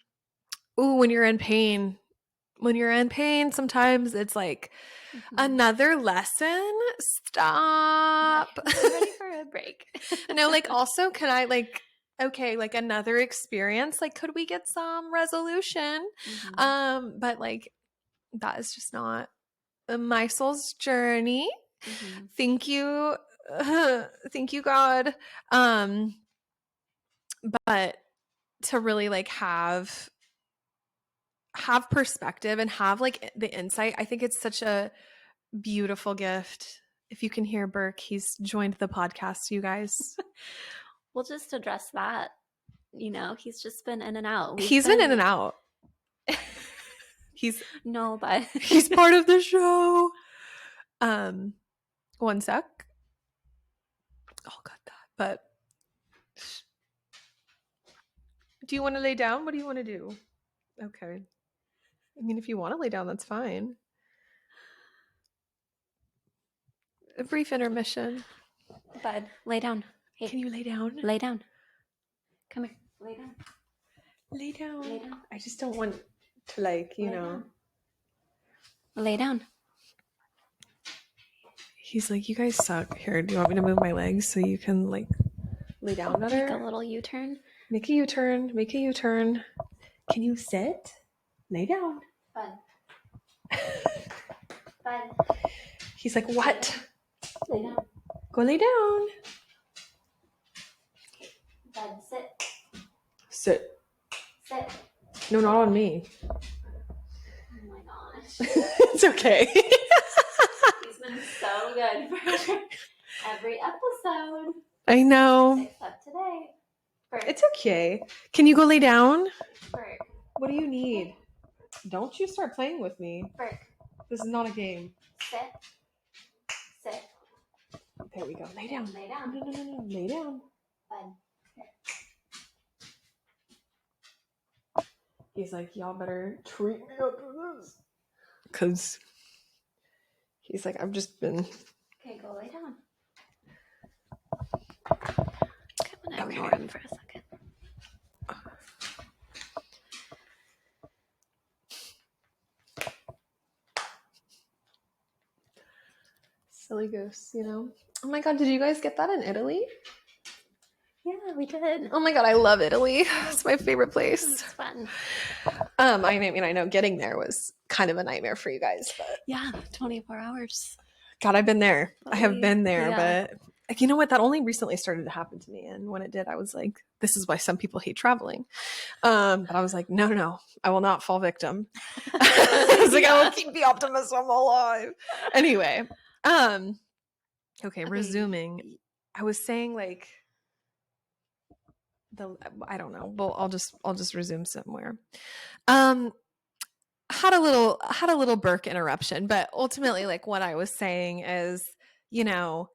ooh, when you're in pain, when you're in pain, sometimes it's like another lesson. Stop. I'm ready for a break. No, like also can I like okay, like another experience, like could we get some resolution? But like that is just not my soul's journey. Thank you. Thank you, God. But to really like have perspective and have like the insight, I think it's such a beautiful gift. If you can hear Burke, he's joined the podcast, you guys. We'll just address that. You know, he's just been in and out. He's been in and out. He's no, but he's part of the show. One sec. I'll cut that. But do you want to lay down? What do you want to do? Okay. I mean, if you want to lay down, that's fine. A brief intermission. Bud, lay down. Hey, can you lay down? Lay down. Come here. Lay down. Lay down. Lay down. I just don't want to like, you know. Down. Lay down. He's like, you guys suck. Here, do you want me to move my legs so you can like lay down better? Make a little U-turn. Make a U-turn. Make a U-turn. Can you sit? Lay down. Bud. Bud. He's like, what? Lay down. Go lay down. Bud, sit. Sit. Sit. No, not on me. Oh my gosh. It's okay. He's been so good for every episode. I know. Except today. Bert. It's okay. Can you go lay down? Bert. What do you need? Don't you start playing with me. Bert. This is not a game. Sit. Sit. There we go. Lay down. Lay down. No. Lay down. Bud. He's like, y'all better treat me up to this. Because he's like, I've just been... Okay, go lay down. I'm going to ignore him for a second. Silly goose, you know? Oh my God, did you guys get that in Italy? Yeah, we did. Oh my God, I love Italy. It's my favorite place. It's fun. I mean, I know getting there was kind of a nightmare for you guys, but yeah, 24 hours. God, I've been there. I have been there, yeah. but like, you know what? That only recently started to happen to me, and when it did, I was like, "This is why some people hate traveling." But I was like, "No, I will not fall victim." I was like, "I will keep the optimism alive." Anyway, okay, resuming. I was saying like. I don't know. Well, I'll just resume somewhere. Had a little Burke interruption, but ultimately, like what I was saying is, you know,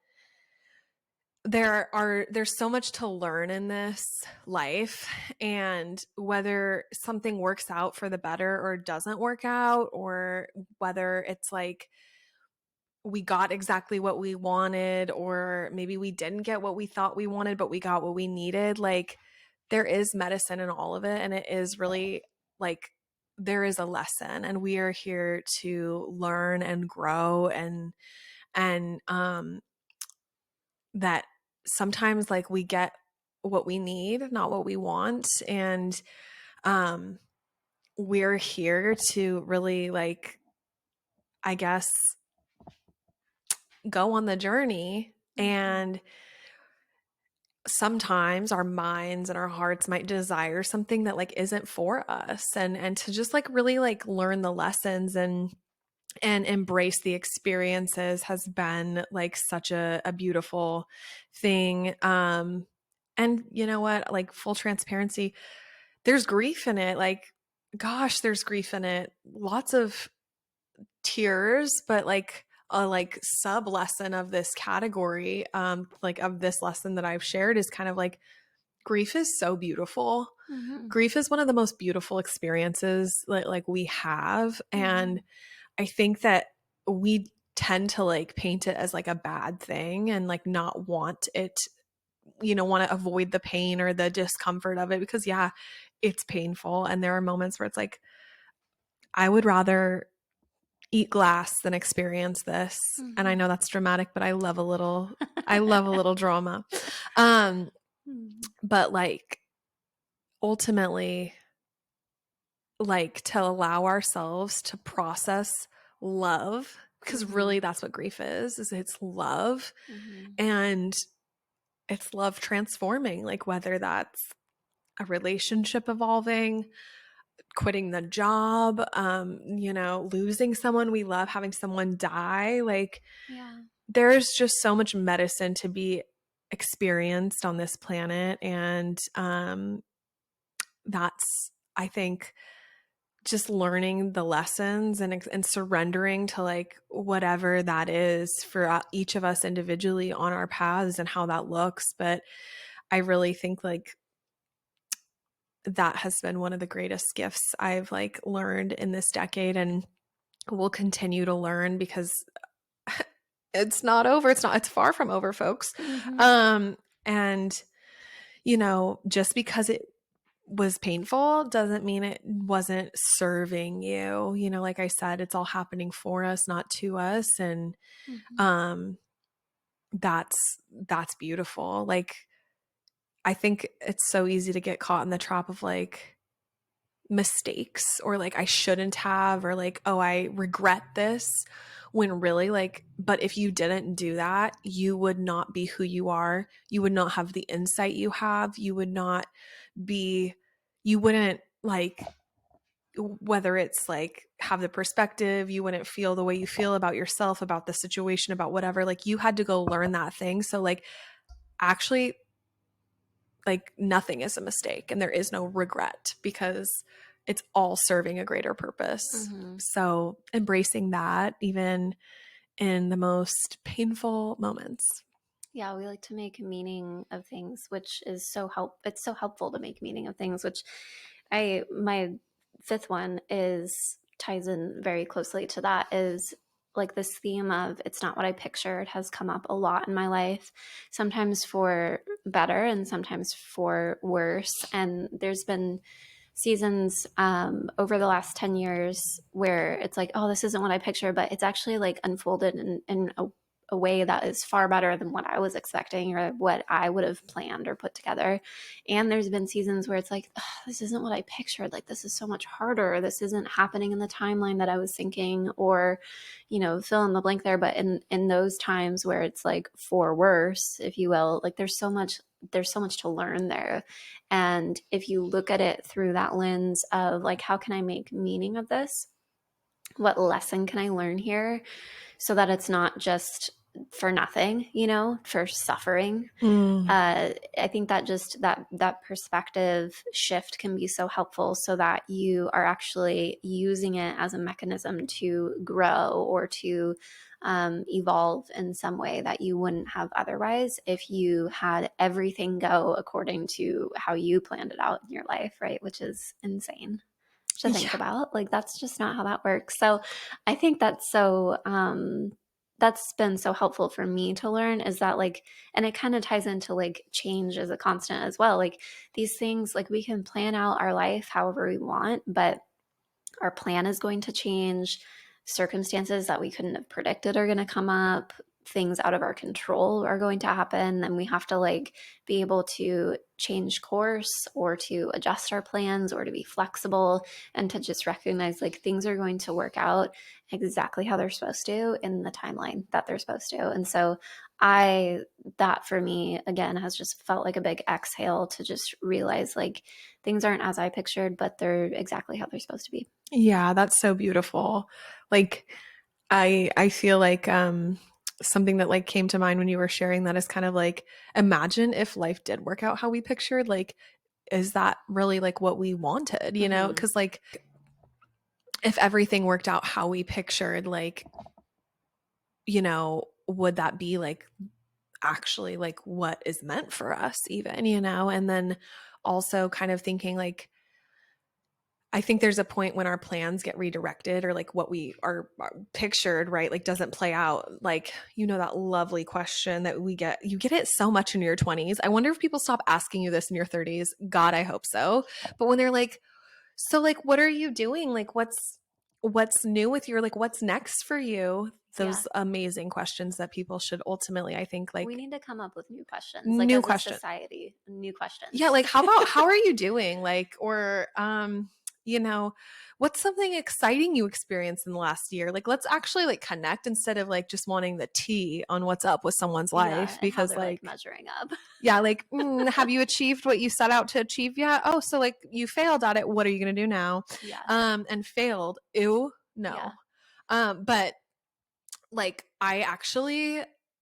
there's so much to learn in this life, and whether something works out for the better or doesn't work out, or whether it's like we got exactly what we wanted, or maybe we didn't get what we thought we wanted, but we got what we needed. Like there is medicine in all of it. And it is really like, there is a lesson, and we are here to learn and grow and that sometimes like we get what we need, not what we want. And, we're here to really like, I guess, go on the journey. And sometimes our minds and our hearts might desire something that like isn't for us, and to just like really like learn the lessons and embrace the experiences has been like such a beautiful thing. And you know what, like full transparency, there's grief in it. Like, gosh, there's grief in it. Lots of tears, but like a like sub lesson of this category, like of this lesson that I've shared is kind of like grief is so beautiful. Grief is one of the most beautiful experiences like we have. And I think that we tend to like paint it as like a bad thing and like not want it, you know, want to avoid the pain or the discomfort of it, because yeah, it's painful. And there are moments where it's like, I would rather eat glass than experience this. And I Mhm. know that's dramatic, but I love a little drama. Um, Mhm. but like ultimately, like to allow ourselves to process love, because really Mhm. that's what grief is it's love. Mhm. And it's love transforming, like whether that's a relationship evolving, quitting the job, losing someone we love, having someone die. Like Yeah. there's just so much medicine to be experienced on this planet. And that's, I think, just learning the lessons and surrendering to like whatever that is for each of us individually on our paths and how that looks. But I really think like that has been one of the greatest gifts I've like learned in this decade and will continue to learn, because it's not over. It's far from over, folks. Mhm. And just because it was painful doesn't mean it wasn't serving you. Like I said, it's all happening for us, not to us. And Mhm. um that's beautiful. Like I think it's so easy to get caught in the trap of like mistakes, or like I shouldn't have, or like, oh, I regret this, when really like, but if you didn't do that, you would not be who you are. You would not have the insight you have. Be you wouldn't like, whether it's like have the perspective, you wouldn't feel the way you feel about yourself, about the situation, about whatever. Like you had to go learn that thing. So like actually, like nothing is a mistake and there is no regret, because it's all serving a greater purpose. Mhm. So embracing that even in the most painful moments. Yeah, we like to make meaning of things, which is it's so helpful to make meaning of things, which my fifth one is ties in very closely to that, is like this theme of it's not what I pictured has come up a lot in my life, sometimes for better and sometimes for worse. And there's been seasons over the last 10 years where it's like, oh, this isn't what I pictured, but it's actually like unfolded in a way that is far better than what I was expecting or what I would have planned or put together. And there's been seasons where it's like, this isn't what I pictured. Like, this is so much harder. This isn't happening in the timeline that I was thinking, or, fill in the blank there. But in those times where it's like for worse, if you will, like there's so much to learn there. And if you look at it through that lens of like, how can I make meaning of this? What lesson can I learn here so that it's not just for nothing, for suffering? Mm. I think that just that perspective shift can be so helpful, so that you are actually using it as a mechanism to grow or to evolve in some way that you wouldn't have otherwise if you had everything go according to how you planned it out in your life, right? Which is insane to think Yeah. about. Like, that's just not how that works. So I think that's been so helpful for me to learn, is that like, and it kind of ties into like change as a constant as well. Like these things, like we can plan out our life however we want, but our plan is going to change. Circumstances that we couldn't have predicted are going to come up. Things out of our control are going to happen. And we have to like be able to change course or to adjust our plans or to be flexible and to just recognize like things are going to work out exactly how they're supposed to in the timeline that they're supposed to. And so that for me, again, has just felt like a big exhale to just realize like things aren't as I pictured, but they're exactly how they're supposed to be. Yeah, that's so beautiful. Like I feel like something that like came to mind when you were sharing that is kind of like, imagine if life did work out how we pictured. Like, is that really like what we wanted, Mm-hmm. because like if everything worked out how we pictured, like, would that be like actually like what is meant for us even, and then also kind of thinking like, I think there's a point when our plans get redirected, or like what we are pictured, right? Like doesn't play out. Like, that lovely question that you get it so much in your 20s. I wonder if people stop asking you this in your 30s. God, I hope so. But when they're like, so like, what are you doing? Like, what's new with you, or like what's next for you? Yeah. Those amazing questions that people should ultimately, I think, We like need to come up with new questions, like new as a question. society, new Yeah, questions. like how about how are you doing? Like, or you know, what's something exciting you experienced in the last year? Like let's actually like connect instead of like just wanting the tea on what's up with someone's Yeah, life, and how because they're like like measuring up. yeah, like have you achieved what you set out to achieve yet? Oh, so like you failed at it. What are you going to do now? Yeah. And failed. Ew, Yeah. no. But like I actually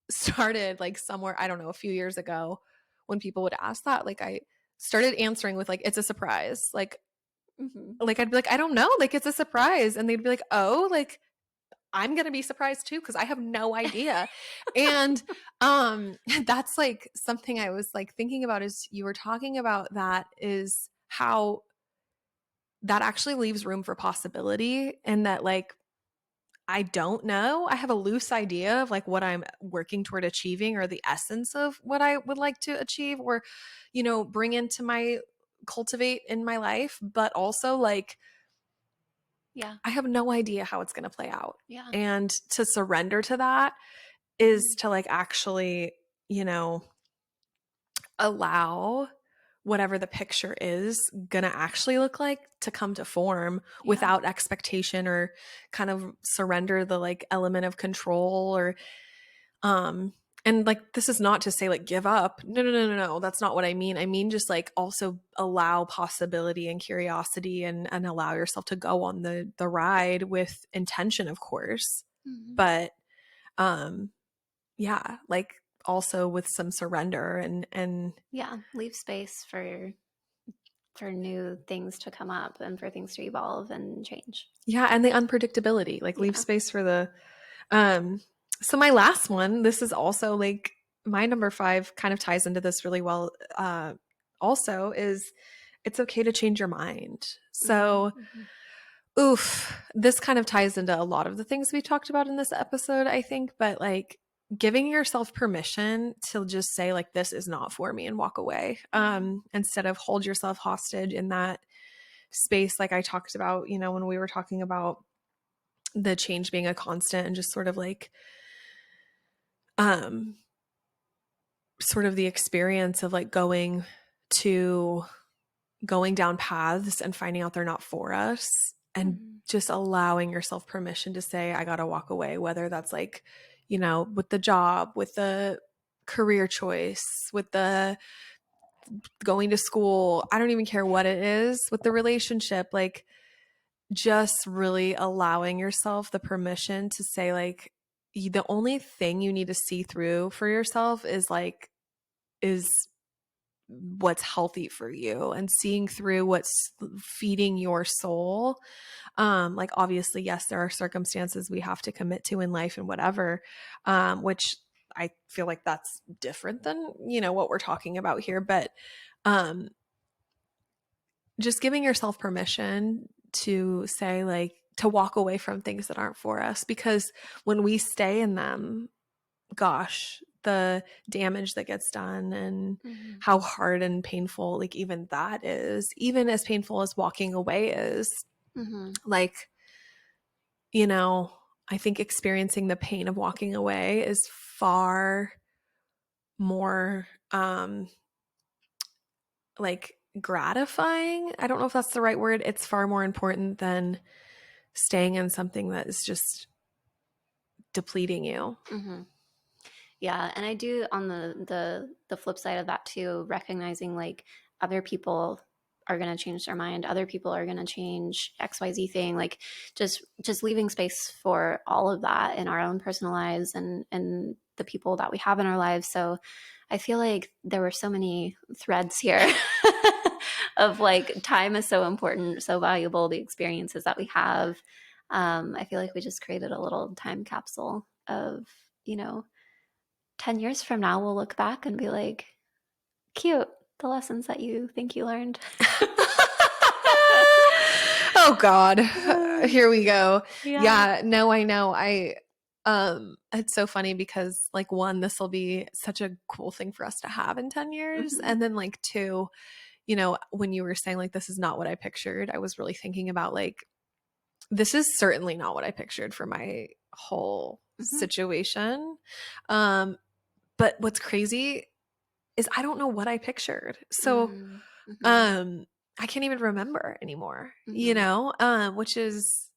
started like somewhere, I don't know, a few years ago when people would ask that, like I started answering with like it's a surprise. Hmm. Like I'd be like, I don't know, like it's a surprise. And they'd be like, "Oh, like I'm going to be surprised too because I have no idea." And that's like something I was like thinking about as you were talking about that, is how that actually leaves room for possibility, and that like I don't know. I have a loose idea of like what I'm working toward achieving, or the essence of what I would like to achieve, or, bring into my cultivate in my life. But also, like, Yeah. I have no idea how it's going to play out. Yeah. And to surrender to that is Hmm. to like actually, you know, allow whatever the picture is going to actually look like to come to form Yeah. without expectation, or kind of surrender the like element of control, or um and like this is not to say like give up. No, no, no, no, no. That's not what I mean. I mean just like also allow possibility and curiosity, and allow yourself to go on the ride with intention, of course. Hmm. But um yeah, like also with some surrender, and Yeah. Leave space for new things to come up and for things to evolve and change. yeah, and the unpredictability, like leave Yeah. space for the um so my last one, this is also like my number 5 kind of ties into this really well, also is it's okay to change your mind. Hmm. So Hmm. oof, this kind of ties into a lot of the things we talked about in this episode, I think, but like giving yourself permission to just say like this is not for me and walk away, Yeah. instead of hold yourself hostage in that space, like I talked about, when we were talking about the change being a constant, and just sort of like um sort of the experience of like going down paths and finding out they're not for us, and Hmm. just allowing yourself permission to say I got to walk away, whether that's like, with the job, with the career choice, with the going to school, I don't even care what it is, with the relationship, like just really allowing yourself the permission to say like the only thing you need to see through for yourself is what's healthy for you, and seeing through what's feeding your soul. Like obviously, yes, there are circumstances we have to commit to in life and whatever, which I feel like that's different than, what we're talking about here. But um just giving yourself permission to say like to walk away from things that aren't for us, because when we stay in them, gosh, the damage that gets done, and Hmm. how hard and painful like even that is, even as painful as walking away is. Hmm. Like, you know I think experiencing the pain of walking away is far more like gratifying. I don't know if that's the right word. It's far more important than staying in something that is just depleting you. Hmm. Yeah, and I do on the flip side of that too, recognizing like other people are going to change their mind, other people are going to change XYZ thing, like just leaving space for all of that in our own personal lives and the people that we have in our lives. So I feel like there were so many threads here of like time is so important, so valuable, the experiences that we have. I feel like we just created a little time capsule of, you know, 10 years from now, we'll look back and be like, cute, the lessons that you think you learned. Oh God, here we go. Yeah. Yeah, no, I know. It's so funny because like one, this will be such a cool thing for us to have in 10 years. Hmm. And then like two, when you were saying like this is not what I pictured, I was really thinking about like this is certainly not what I pictured for my whole Mm-hmm. situation. Um, but what's crazy is I don't know what I pictured. So, Mm-hmm. um, I can't even remember anymore, Mm-hmm. which is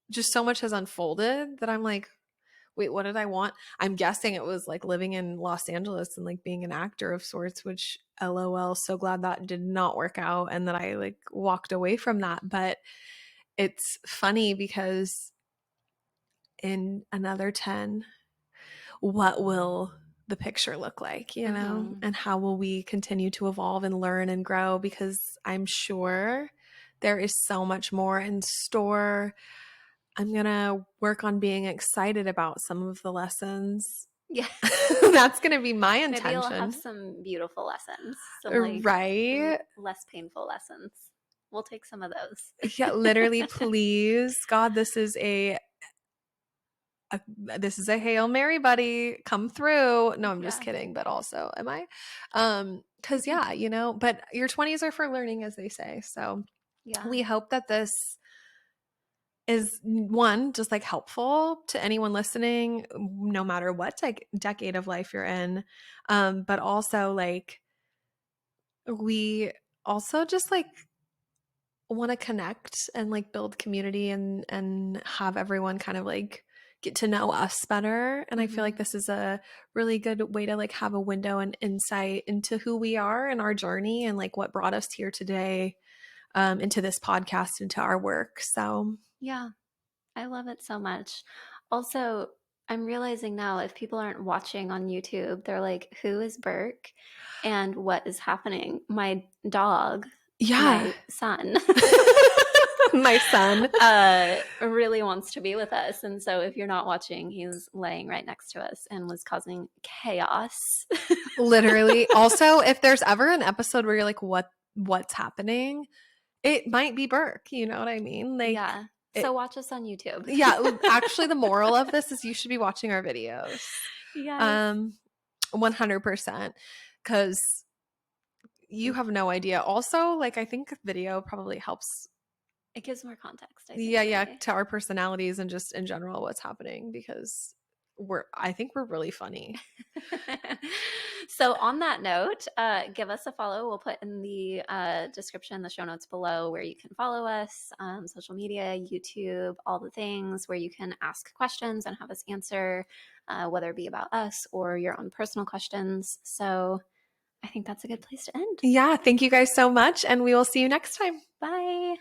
just so much has unfolded that I'm like, wait, what did I want? I'm guessing it was like living in Los Angeles and like being an actor of sorts, which LOL, so glad that did not work out and that I like walked away from that. But it's funny because in another 10, what will the picture look like, Mm-hmm. and how will we continue to evolve and learn and grow? Because I'm sure there is so much more in store. I'm going to work on being excited about some of the lessons. Yeah. That's going to be my Maybe you'll have intention. some beautiful lessons, some like Right? less painful lessons. We'll take some of those. Yeah, literally, please. God, this is a Hail Mary, buddy. Come through. No, I'm just Yeah. kidding, but also am I? Cuz yeah, but your 20s are for learning, as they say. So, Yeah. we hope that this is one just like helpful to anyone listening, no matter what decade of life you're in. But also like we also just like want to connect and like build community and have everyone kind of like get to know us better. And I feel like Mm-hmm. this is a really good way to like have a window and insight into who we are and our journey and like what brought us here today, into this podcast, into our work. So Yeah. I love it so much. Also, I'm realizing now if people aren't watching on YouTube, they're like, who is Burke and what is happening? My dog, yeah. my son, My son. really wants to be with us. And so if you're not watching, he's laying right next to us and was causing chaos. Literally. Also, if there's ever an episode where you're like, what's happening? It might be Burke, you know what I mean? Like Yeah. So it watch us on YouTube. yeah, actually the moral of this is you should be watching our videos. Yes. Um 100% cuz you have no idea. Also, like I think video probably helps, It gives more context, I think, yeah, for yeah, me. to our personalities and just in general what's happening because I think we're really funny. So, on that note, give us a follow. We'll put in the description, the show notes below, where you can follow us, social media, YouTube, all the things where you can ask questions and have us answer, whether it be about us or your own personal questions. So, I think that's a good place to end. Yeah, thank you guys so much and we will see you next time. Bye.